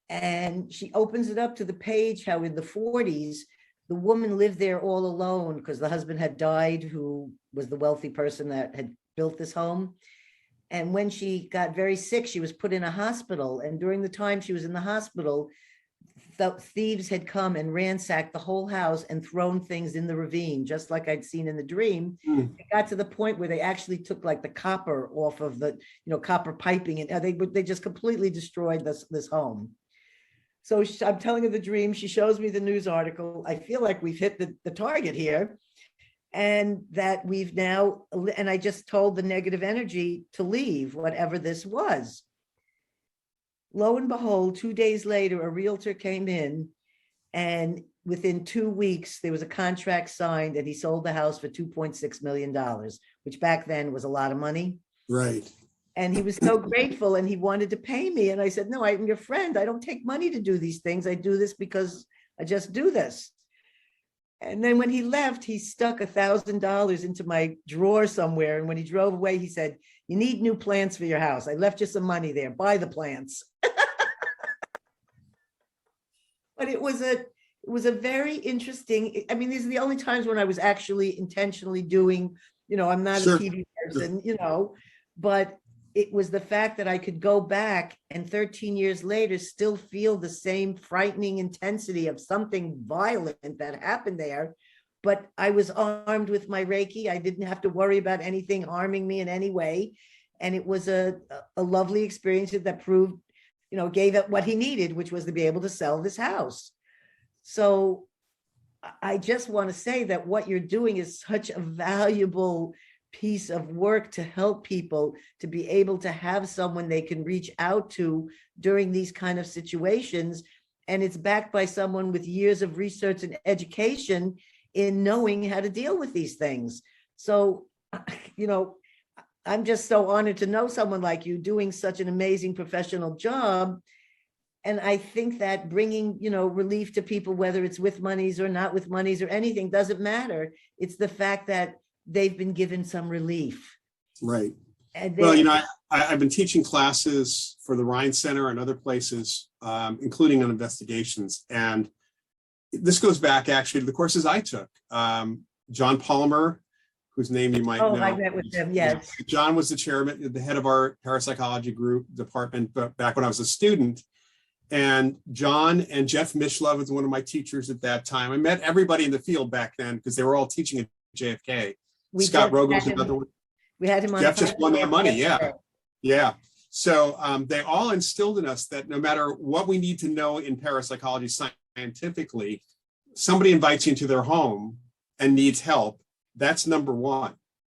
And she opens it up to the page how in the 40s, the woman lived there all alone because the husband had died, who was the wealthy person that had built this home. And when she got very sick, she was put in a hospital. And during the time she was in the hospital, the thieves had come and ransacked the whole house and thrown things in the ravine, just like I'd seen in the dream. It got to the point where they actually took like the copper off of the, copper piping, and they just completely destroyed this home. So I'm telling her the dream. She shows me the news article. I feel like we've hit the target here, and that we've now, and I just told the negative energy to leave, whatever this was. Lo and behold, 2 days later, a realtor came in, and within 2 weeks, there was a contract signed, and he sold the house for $2.6 million, which back then was a lot of money. Right. And he was so grateful, and he wanted to pay me. And I said, no, I'm your friend. I don't take money to do these things. I do this because I just do this. And then when he left, he stuck $1,000 into my drawer somewhere. And when he drove away, he said, you need new plants for your house. I left you some money there. Buy the plants. But it was a very interesting, I mean, these are the only times when I was actually intentionally doing, I'm not a TV person, but it was the fact that I could go back and 13 years later still feel the same frightening intensity of something violent that happened there. But I was armed with my Reiki. I didn't have to worry about anything harming me in any way. And it was a lovely experience that proved, gave it what he needed, which was to be able to sell this house. So I just want to say that what you're doing is such a valuable piece of work to help people to be able to have someone they can reach out to during these kind of situations. And it's backed by someone with years of research and education in knowing how to deal with these things. So, I'm just so honored to know someone like you doing such an amazing professional job. And I think that bringing, relief to people, whether it's with monies or not with monies or anything, doesn't matter. It's the fact that they've been given some relief. Right. And Well, I've been teaching classes for the Ryan Center and other places, including on investigations. And this goes back actually to the courses I took. John Palmer, whose name you might know. I met with him, yes. John was the chairman, the head of our parapsychology group department back when I was a student. And John and Jeff Mishlove was one of my teachers at that time. I met everybody in the field back then because they were all teaching at JFK. Scott Rogo's another one. We had him on. Jeff just won that money. Yeah. Yeah. So they all instilled in us that no matter what we need to know in parapsychology scientifically, somebody invites you into their home and needs help. That's number one.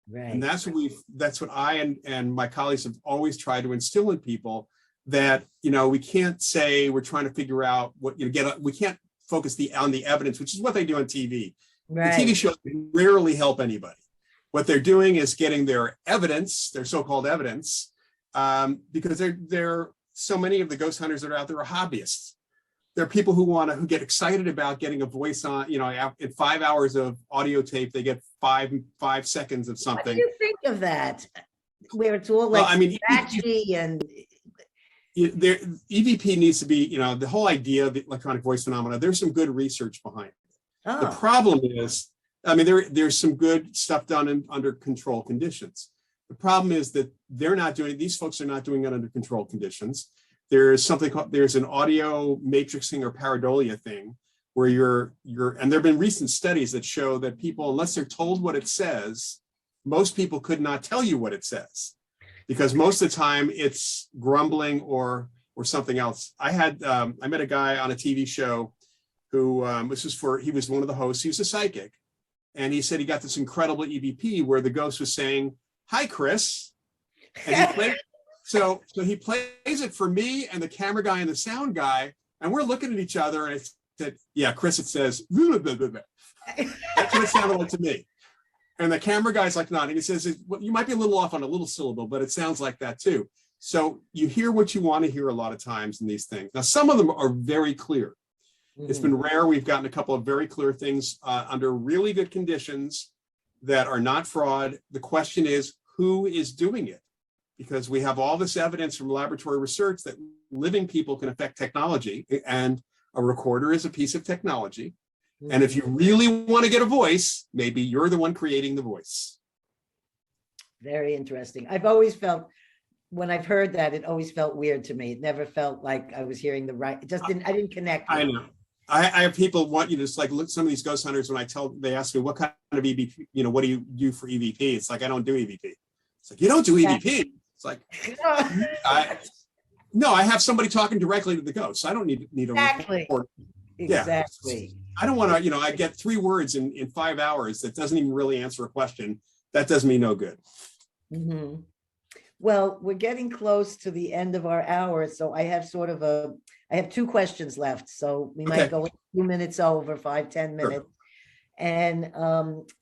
Right. And that's what I and my colleagues have always tried to instill in people, that, we can't say we're trying to figure out what we can't focus on the evidence, which is what they do on TV. Right. The TV shows rarely help anybody. What they're doing is getting their evidence, their so-called evidence, because they're so many of the ghost hunters that are out there are hobbyists. There are people who get excited about getting a voice on, in 5 hours of audio tape, they get five seconds of something. What do you think of that? Where it's all like scratchy and EVP needs to be, the whole idea of the electronic voice phenomena, there's some good research behind it. Oh. The problem is, there's some good stuff done under controlled conditions. The problem is that these folks are not doing it under controlled conditions. There's an audio matrixing or pareidolia thing where and there've been recent studies that show that people, unless they're told what it says, most people could not tell you what it says, because most of the time it's grumbling or something else. I met a guy on a TV show who he was one of the hosts. He was a psychic. And he said he got this incredible EVP where the ghost was saying, "Hi, Chris." And so he plays it for me and the camera guy and the sound guy, and we're looking at each other, and it said, "Yeah, Chris," it says, "Blah, blah, blah, blah." That's what it sounded like to me. And the camera guy's like nodding. He says, well, you might be a little off on a little syllable, but it sounds like that too. So you hear what you want to hear a lot of times in these things. Now, some of them are very clear. It's been rare. We've gotten a couple of very clear things under really good conditions that are not fraud. The question is, who is doing it? Because we have all this evidence from laboratory research that living people can affect technology, and a recorder is a piece of technology. And if you really want to get a voice, maybe you're the one creating the voice. Very interesting. I've always felt, when I've heard that, it always felt weird to me. It never felt like I was hearing the right, it just didn't, I didn't connect. I know. I have people want you to just like look, some of these ghost hunters, when they ask me what kind of EVP, what do you do for EVP? It's like, I don't do EVP. It's like, you don't do EVP. It's like, no, I have somebody talking directly to the ghost. I don't need a report. Exactly. I don't want to, I get 3 words in 5 hours that doesn't even really answer a question. That does me no good. Well, we're getting close to the end of our hour. So I have I have 2 questions left. So we might go a few minutes over, 5-10 minutes. Sure. And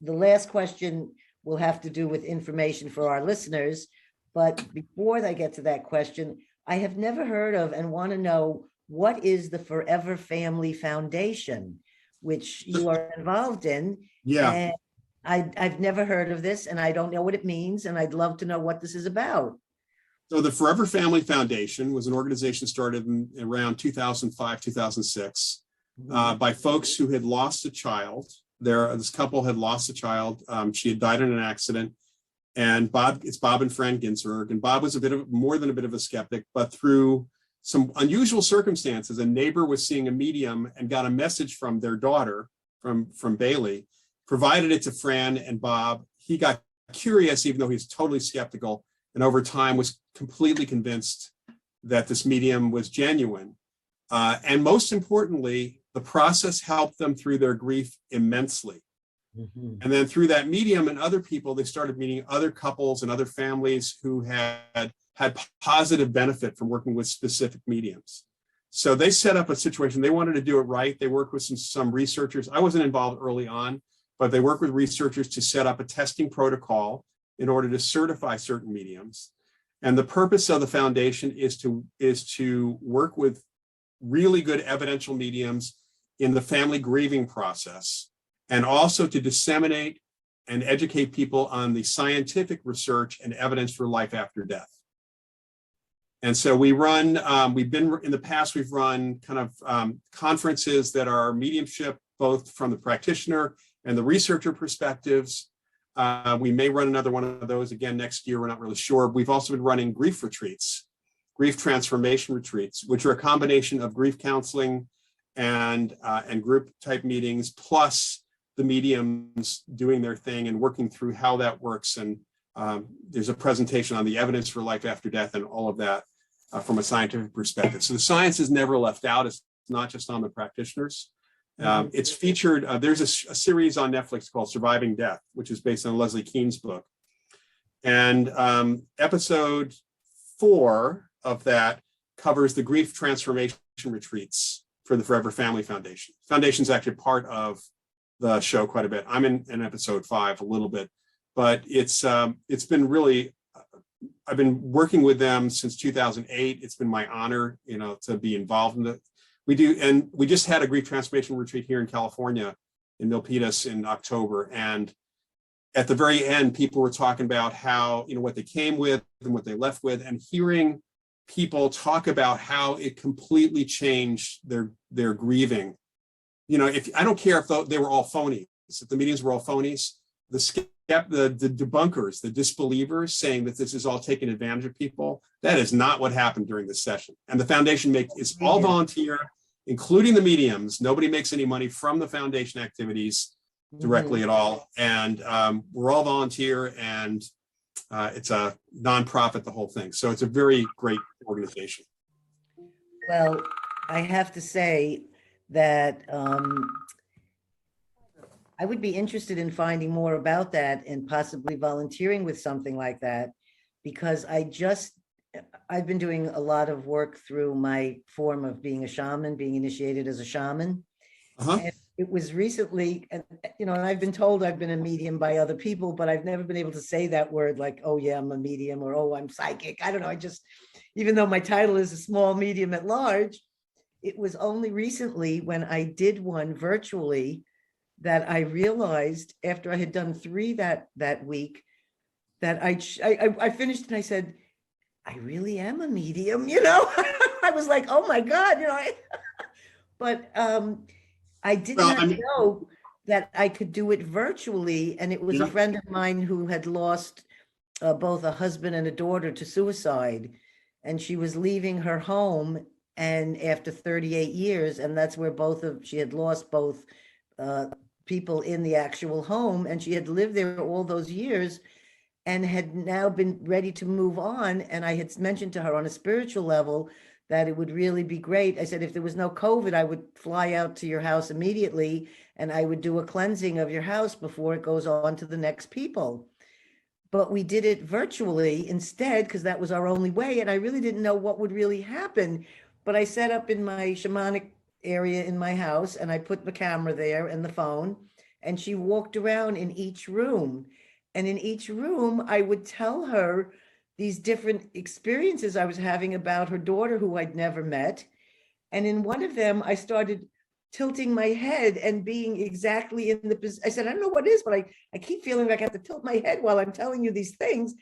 the last question will have to do with information for our listeners. But before I get to that question, I have never heard of and want to know, what is the Forever Family Foundation, which you are involved in? Yeah. And I've never heard of this, and I don't know what it means, and I'd love to know what this is about. So the Forever Family Foundation was an organization started in around 2005, 2006 by folks who had lost a child. This couple had lost a child. She had died in an accident. And it's Bob and Fran Ginsberg. And Bob was more than a bit of a skeptic, but through some unusual circumstances, a neighbor was seeing a medium and got a message from their daughter, from Bailey, provided it to Fran and Bob. He got curious, even though he's totally skeptical, and over time was completely convinced that this medium was genuine. And most importantly, the process helped them through their grief immensely. And then through that medium and other people, they started meeting other couples and other families who had positive benefit from working with specific mediums. So they set up a situation. They wanted to do it right. They worked with some researchers. I wasn't involved early on, but they worked with researchers to set up a testing protocol in order to certify certain mediums. And the purpose of the foundation is to work with really good evidential mediums in the family grieving process, and also to disseminate and educate people on the scientific research and evidence for life after death. And so we've run kind of conferences that are mediumship, both from the practitioner and the researcher perspectives. We may run another one of those again next year. We're not really sure. We've also been running grief retreats, grief transformation retreats, which are a combination of grief counseling and group type meetings, plus the mediums doing their thing and working through how that works. And there's a presentation on the evidence for life after death and all of that from a scientific perspective. So the science is never left out. It's not just on the practitioners. It's featured, there's a series on Netflix called Surviving Death, which is based on Leslie Kean's book. And episode 4 of that covers the grief transformation retreats for the Forever Family Foundation. Foundation's actually part of the show quite a bit. I'm in episode 5 a little bit, but it's been really, I've been working with them since 2008. It's been my honor, to be involved in it. We just had a grief transformation retreat here in California in Milpitas in October. And at the very end, people were talking about how, what they came with and what they left with, and hearing people talk about how it completely changed their grieving. If I don't care if they were all phonies, if the meetings were all phonies, the debunkers, the disbelievers saying that this is all taking advantage of people, that is not what happened during this session. And the foundation is all volunteer, including the mediums. Nobody makes any money from the foundation activities directly at all. And we're all volunteer, and it's a nonprofit, the whole thing. So it's a very great organization. Well, I have to say that I would be interested in finding more about that and possibly volunteering with something like that, because I've been doing a lot of work through my form of being a shaman, being initiated as a shaman. And it was recently, and and I've been told I've been a medium by other people, but I've never been able to say that word like, oh yeah, I'm a medium, or oh, I'm psychic. I don't know. I just, even though my title is a small medium at large, it was only recently when I did one virtually that I realized, after I had done 3 that week, that I finished and I said, I really am a medium, I was like, oh my God, but I did Well, not know that I could do it virtually. And it was a Yeah. friend of mine who had lost both a husband and a daughter to suicide. And she was leaving her home, and after 38 years, and that's where she had lost both people in the actual home, and she had lived there all those years and had now been ready to move on. And I had mentioned to her on a spiritual level that it would really be great. I said, if there was no COVID, I would fly out to your house immediately and I would do a cleansing of your house before it goes on to the next people. But we did it virtually instead, because that was our only way. And I really didn't know what would really happen. But I set up in my shamanic area in my house, and I put the camera there and the phone, and she walked around in each room. And in each room, I would tell her these different experiences I was having about her daughter, who I'd never met. And in one of them, I started tilting my head and being exactly in the position. I said, I don't know what it is, but I keep feeling like I have to tilt my head while I'm telling you these things.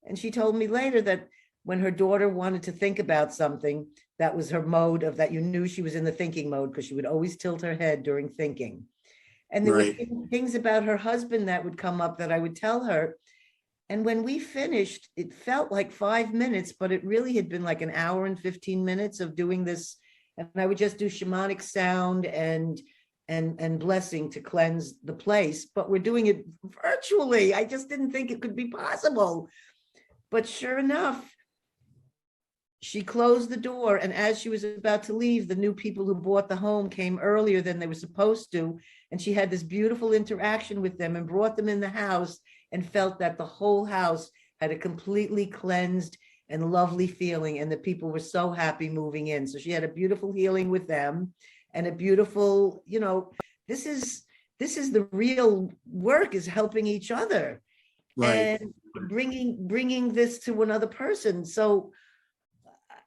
And she told me later that when her daughter wanted to think about something, that was her mode of that. You knew she was in the thinking mode because she would always tilt her head during thinking. And there Right. were things about her husband that would come up that I would tell her. And when we finished, it felt like 5 minutes, but it really had been like an hour and 15 minutes of doing this. And I would just do shamanic sound and blessing to cleanse the place. But we're doing it virtually. I just didn't think it could be possible. But sure enough, she closed the door, and as she was about to leave, the new people who bought the home came earlier than they were supposed to, and she had this beautiful interaction with them and brought them in the house, and felt that the whole house had a completely cleansed and lovely feeling, and the people were so happy moving in. So she had a beautiful healing with them, and a beautiful, this is the real work, is helping each other, Right. and bringing this to another person. So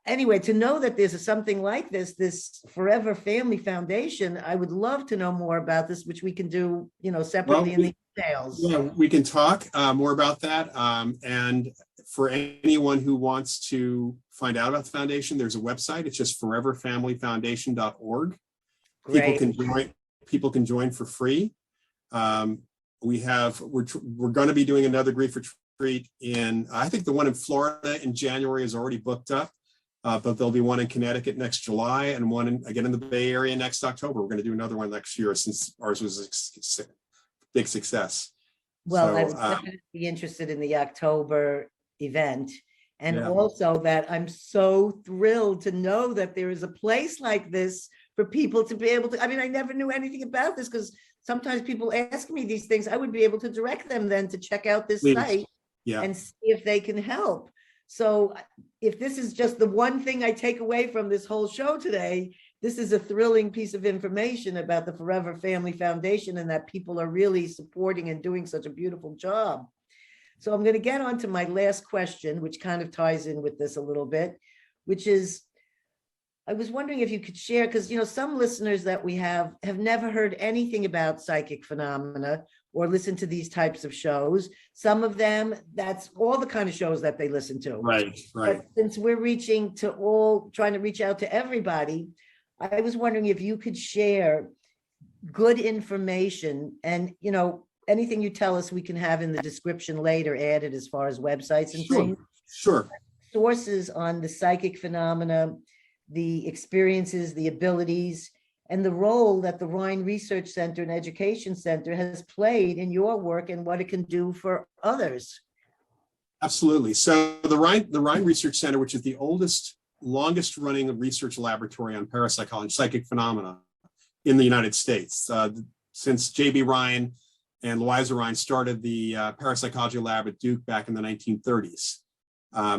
anyway, to know that there's something like this Forever Family Foundation, I would love to know more about this, which we can do, separately in the details. Yeah, we can talk more about that. And for anyone who wants to find out about the foundation, there's a website. It's just foreverfamilyfoundation.org. People can join for free. We're going to be doing another grief retreat I think the one in Florida in January is already booked up. But there'll be one in Connecticut next July, and one again in the Bay Area next October. We're going to do another one next year, since ours was a big success. Well, I would definitely be interested in the October event. And also that I'm so thrilled to know that there is a place like this for people to be able to, I never knew anything about this, because sometimes people ask me these things. I would be able to direct them then to check out this site and see if they can help. So if this is just the one thing I take away from this whole show today, this is a thrilling piece of information about the Forever Family Foundation, and that people are really supporting and doing such a beautiful job. So I'm going to get on to my last question, which kind of ties in with this a little bit, which is, I was wondering if you could share, because, some listeners that we have never heard anything about psychic phenomena or listen to these types of shows. Some of them, that's all the kind of shows that they listen to. Right. But since we're trying to reach out to everybody, I was wondering if you could share good information, and, anything you tell us we can have in the description later added as far as websites and things. Sure. Sources on the psychic phenomena, the experiences, the abilities, and the role that the Rhine Research Center and Education Center has played in your work and what it can do for others. Absolutely. So the Rhine Research Center, which is the longest running research laboratory on parapsychology, psychic phenomena in the United States, since J.B. Rhine and Loyd Rhine started the parapsychology lab at Duke back in the 1930s.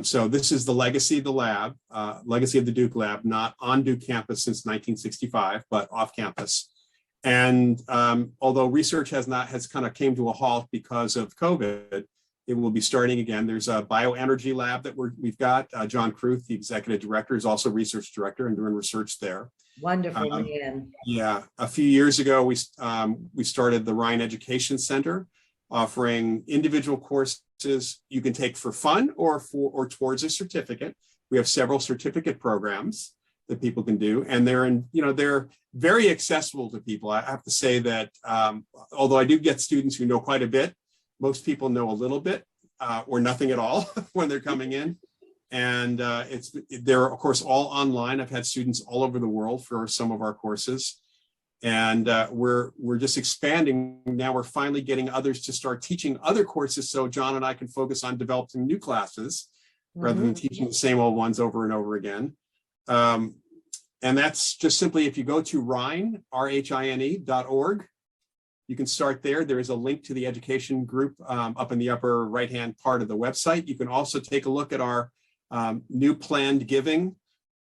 So this is the legacy of the lab, legacy of the Duke lab, not on Duke campus since 1965, but off campus. And although research has kind of came to a halt because of COVID, it will be starting again. There's a bioenergy lab that we've got. John Kruth, the executive director, is also research director and doing research there. Wonderful man. Yeah, a few years ago, we started the Ryan Education Center, offering individual courses you can take for fun or towards a certificate. We have several certificate programs that people can do, and they're very accessible to people. I have to say that although I do get students who know quite a bit, most people know a little bit or nothing at all when they're coming in. And they're of course all online. I've had students all over the world for some of our courses, and we're just expanding. Now we're finally getting others to start teaching other courses, so John and I can focus on developing new classes rather than teaching the same old ones over and over again. And that's just simply, if you go to rhine.org, you can start there. There is a link to the education group up in the upper right-hand part of the website. You can also take a look at our new planned giving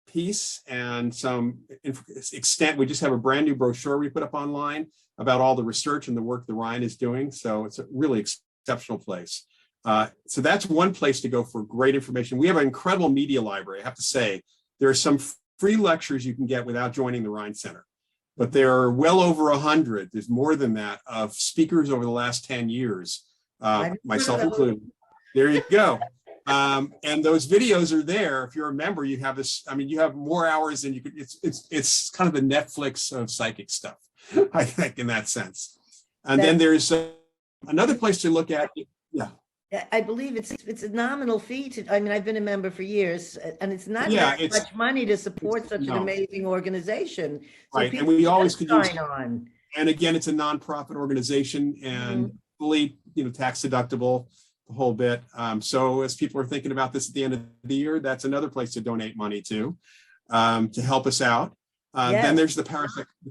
piece and some extent. We just have a brand new brochure we put up online about all the research and the work the Rhine is doing. So it's a really exceptional place. So that's one place to go for great information. We have an incredible media library. I have to say, there are some free lectures you can get without joining the Rhine Center, but there are well over 100. There's more than that of speakers over the last 10 years, myself included. There you go. And those videos are there. If you're a member, you have this. I mean, you have more hours than you could. It's kind of the Netflix of psychic stuff, I think, in that sense. And then there's another place to look at. Yeah. I believe it's a nominal fee to. I mean, I've been a member for years, and it's not that much money to support such an amazing organization. So right, and we always could use. On. And again, it's a nonprofit organization and fully, tax deductible. The whole bit. So as people are thinking about this at the end of the year, that's another place to donate money to help us out. Then there's the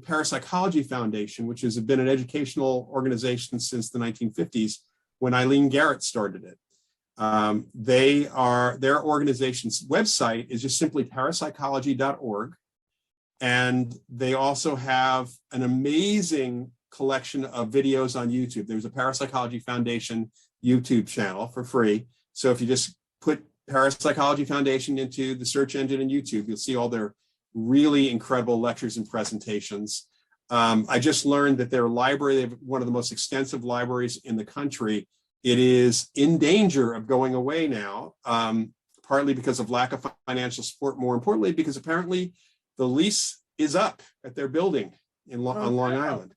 Parapsychology Foundation, which has been an educational organization since the 1950s when Eileen Garrett started it. Their organization's website is just simply parapsychology.org. And they also have an amazing collection of videos on YouTube. There's a Parapsychology Foundation YouTube channel for free. So if you just put Parapsychology Foundation into the search engine in YouTube, you'll see all their really incredible lectures and presentations. I just learned that their library, they have one of the most extensive libraries in the country. It is in danger of going away now, partly because of lack of financial support, more importantly, because apparently the lease is up at their building on Long Island.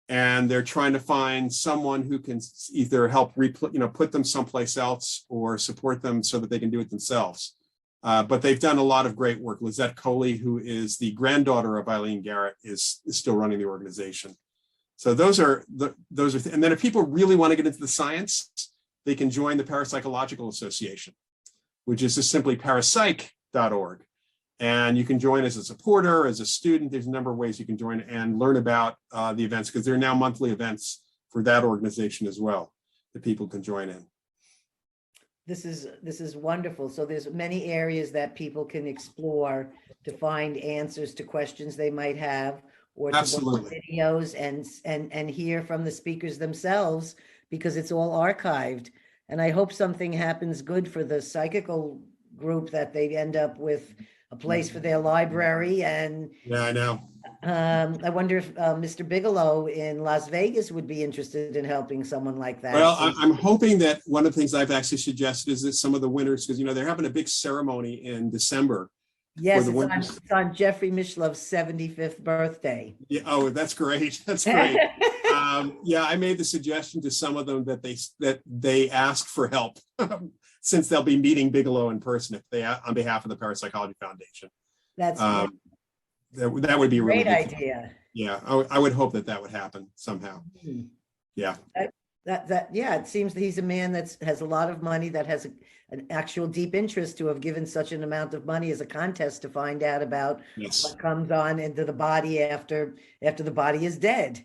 And they're trying to find someone who can either help put them someplace else or support them so that they can do it themselves. But they've done a lot of great work. Lizette Coley, who is the granddaughter of Eileen Garrett, is still running the organization. So those are, and then if people really want to get into the science, they can join the Parapsychological Association, which is just simply parapsych.org. And you can join as a supporter, as a student. There's a number of ways you can join and learn about the events, because there are now monthly events for that organization as well that people can join in. This is wonderful. So there's many areas that people can explore to find answers to questions they might have, or to watch videos and hear from the speakers themselves, because it's all archived. And I hope something happens good for the psychical group, that they end up with a place for their library. And yeah, I know. I wonder if Mr. Bigelow in Las Vegas would be interested in helping someone like that. Well, I'm hoping that one of the things I've actually suggested is that some of the winners, because they're having a big ceremony in December. Yes, it's on Jeffrey Mishlov's 75th birthday. Yeah. Oh, that's great. That's great. Yeah, I made the suggestion to some of them that they ask for help. Since they'll be meeting Bigelow in person, if they on behalf of the Parapsychology Foundation. That's that would be a really great idea. Yeah, I would hope that would happen somehow. Yeah. Yeah, it seems that he's a man that has a lot of money, that has an actual deep interest to have given such an amount of money as a contest to find out about what comes on into the body after the body is dead.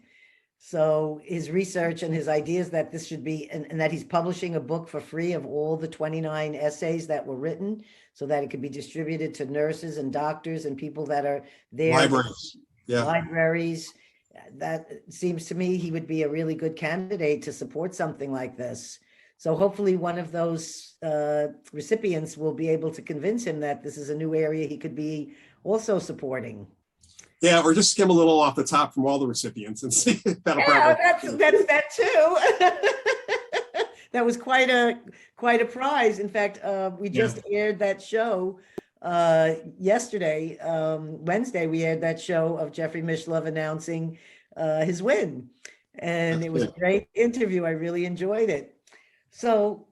So his research and his ideas that this should be, and that he's publishing a book for free of all the 29 essays that were written, so that it could be distributed to nurses and doctors and people that are there. Libraries. Yeah. Libraries. that seems to me he would be a really good candidate to support something like this. So hopefully one of those recipients will be able to convince him that this is a new area he could be also supporting. Yeah, or just skim a little off the top from all the recipients and see if that'll Yeah, probably. that's that too. That was quite a prize. In fact, we just aired that show yesterday, Wednesday. We aired that show of Jeffrey Mishlove announcing his win, and it was a great interview. I really enjoyed it. So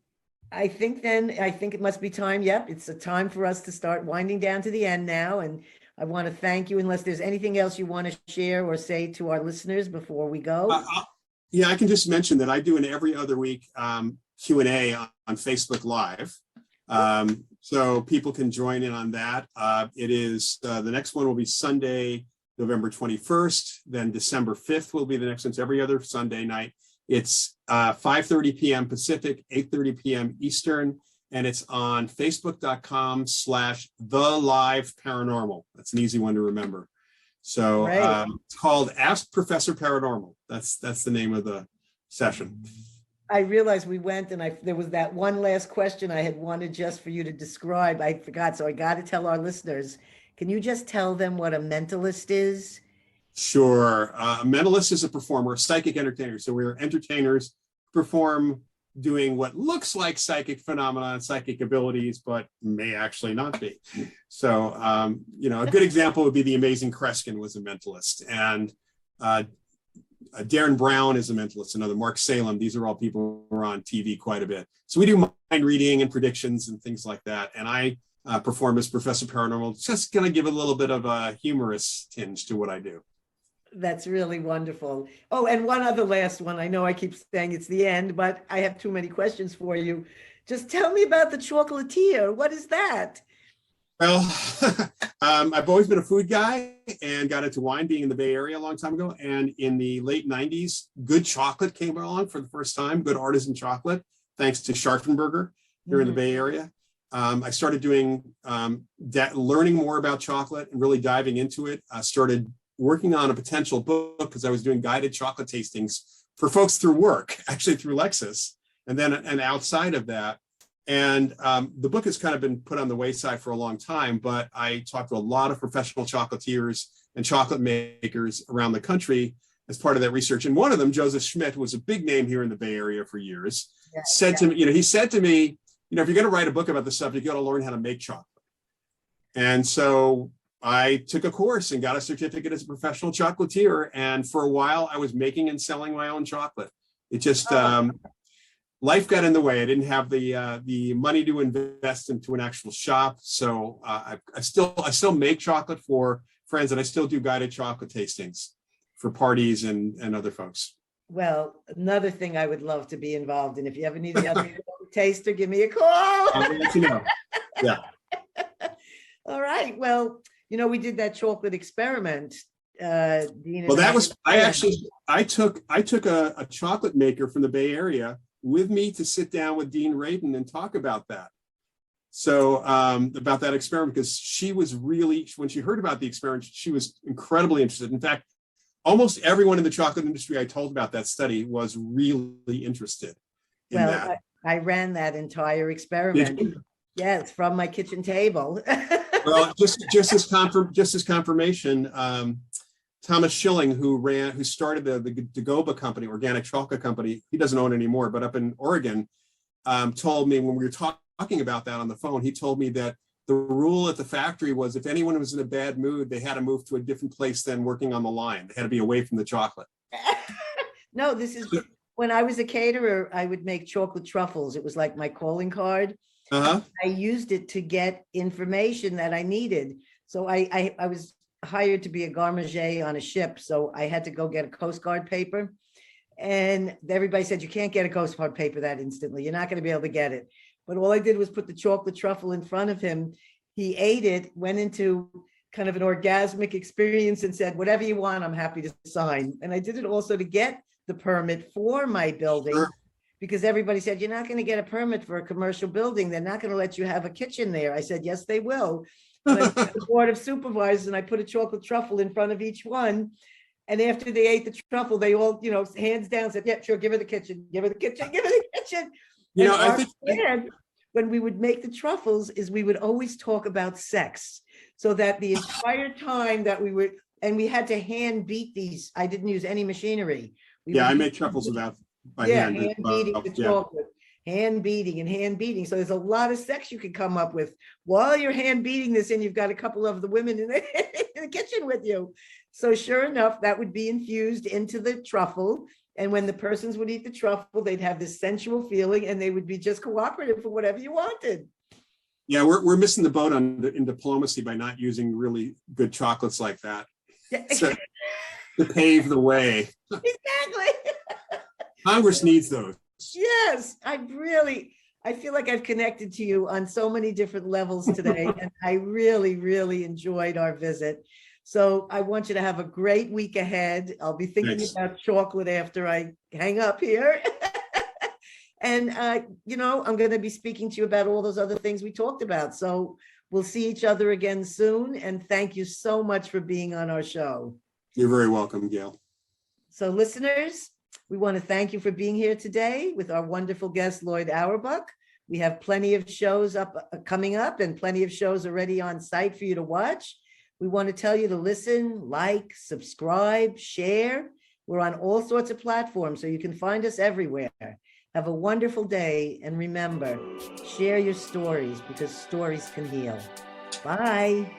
I think it must be time. Yep, it's a time for us to start winding down to the end now. And I want to thank you, unless there's anything else you want to share or say to our listeners before we go. Yeah, I can just mention that I do an every other week Q&A on Facebook Live. So people can join in on that. It is, the next one will be Sunday, November 21st. Then December 5th will be the next one. It's every other Sunday night. It's 5:30 p.m. Pacific, 8:30 p.m. Eastern. And it's on facebook.com/TheLiveParanormal. That's an easy one to remember. So it's called Ask Professor Paranormal. That's the name of the session. I realized we went and there was that one last question I had wanted just for you to describe. I forgot, so I got to tell our listeners. Can you just tell them what a mentalist is? Sure. A mentalist is a performer, a psychic entertainer. So we're entertainers, perform doing what looks like psychic phenomena and psychic abilities, but may actually not be. So, a good example would be the amazing Kreskin was a mentalist, and Darren Brown is a mentalist, another Mark Salem. These are all people who are on TV quite a bit. So we do mind reading and predictions and things like that. And I perform as Professor Paranormal, just going to give a little bit of a humorous tinge to what I do. That's really wonderful. Oh, and one other last one. I know I keep saying it's the end, but I have too many questions for you. Just tell me about the chocolatier. What is that? Well, I've always been a food guy and got into wine, being in the Bay Area a long time ago. And in the late 90s, good chocolate came along for the first time, good artisan chocolate, thanks to Scharfenberger here in the Bay Area. I started doing, learning more about chocolate and really diving into it. I started working on a potential book because I was doing guided chocolate tastings for folks through work, actually through Lexus, and outside of that. And the book has kind of been put on the wayside for a long time, but I talked to a lot of professional chocolatiers and chocolate makers around the country as part of that research. And one of them, Joseph Schmidt, was a big name here in the Bay Area for years, he said to me, if you're going to write a book about the subject, you got to learn how to make chocolate. And so I took a course and got a certificate as a professional chocolatier. And for a while, I was making and selling my own chocolate. It just, life got in the way. I didn't have the money to invest into an actual shop. So I still make chocolate for friends, and I still do guided chocolate tastings for parties and other folks. Well, another thing I would love to be involved in. If you ever need another taster, give me a call. I'll let you know. Yeah. All right. Well, we did that chocolate experiment. Dean, well, I took a chocolate maker from the Bay Area with me to sit down with Dean Radin and talk about that. So about that experiment, because she was really, when she heard about the experiment, she was incredibly interested. In fact, almost everyone in the chocolate industry I told about that study was really interested in that. I ran that entire experiment. Yes, from my kitchen table. Well, just as confirmation, Thomas Schilling, who started the Dagoba company, organic chocolate company, he doesn't own it anymore, but up in Oregon, told me when we were talking about that on the phone, he told me that the rule at the factory was if anyone was in a bad mood, they had to move to a different place than working on the line. They had to be away from the chocolate. No, this is when I was a caterer, I would make chocolate truffles. It was like my calling card. I used it to get information that I needed. So I was hired to be a garde-manger on a ship. So I had to go get a Coast Guard paper. And everybody said, you can't get a Coast Guard paper that instantly. You're not going to be able to get it. But all I did was put the chocolate truffle in front of him. He ate it, went into kind of an orgasmic experience and said, whatever you want, I'm happy to sign. And I did it also to get the permit for my building. Sure. Because everybody said, you're not going to get a permit for a commercial building. They're not going to let you have a kitchen there. I said, yes, they will. So I went to the Board of Supervisors and I put a chocolate truffle in front of each one. And after they ate the truffle, they all, hands down said, yeah, sure, give her the kitchen, give her the kitchen, give her the kitchen. You And know, I our think plan, when we would make the truffles, is we would always talk about sex. So that the entire time that we would, and we had to hand beat these. I didn't use any machinery. I make truffles without by hand. Hand beating the Yeah. chocolate, hand beating and hand beating. So there's a lot of sex you can come up with while you're hand beating this, and you've got a couple of the women in the kitchen with you. So sure enough, that would be infused into the truffle. And when the persons would eat the truffle, they'd have this sensual feeling, and they would be just cooperative for whatever you wanted. Yeah, we're missing the boat in diplomacy by not using really good chocolates like that. Yeah. So, to pave the way. Exactly. Congress needs those. Yes, I feel like I've connected to you on so many different levels today, and I really, really enjoyed our visit. So I want you to have a great week ahead. I'll be thinking Thanks. about chocolate after I hang up here. And, I'm going to be speaking to you about all those other things we talked about. So we'll see each other again soon. And thank you so much for being on our show. You're very welcome, Gail. So listeners, we want to thank you for being here today with our wonderful guest, Loyd Auerbach. We have plenty of shows coming up and plenty of shows already on site for you to watch. We want to tell you to listen, like, subscribe, share. We're on all sorts of platforms, so you can find us everywhere. Have a wonderful day, and remember, share your stories because stories can heal. Bye.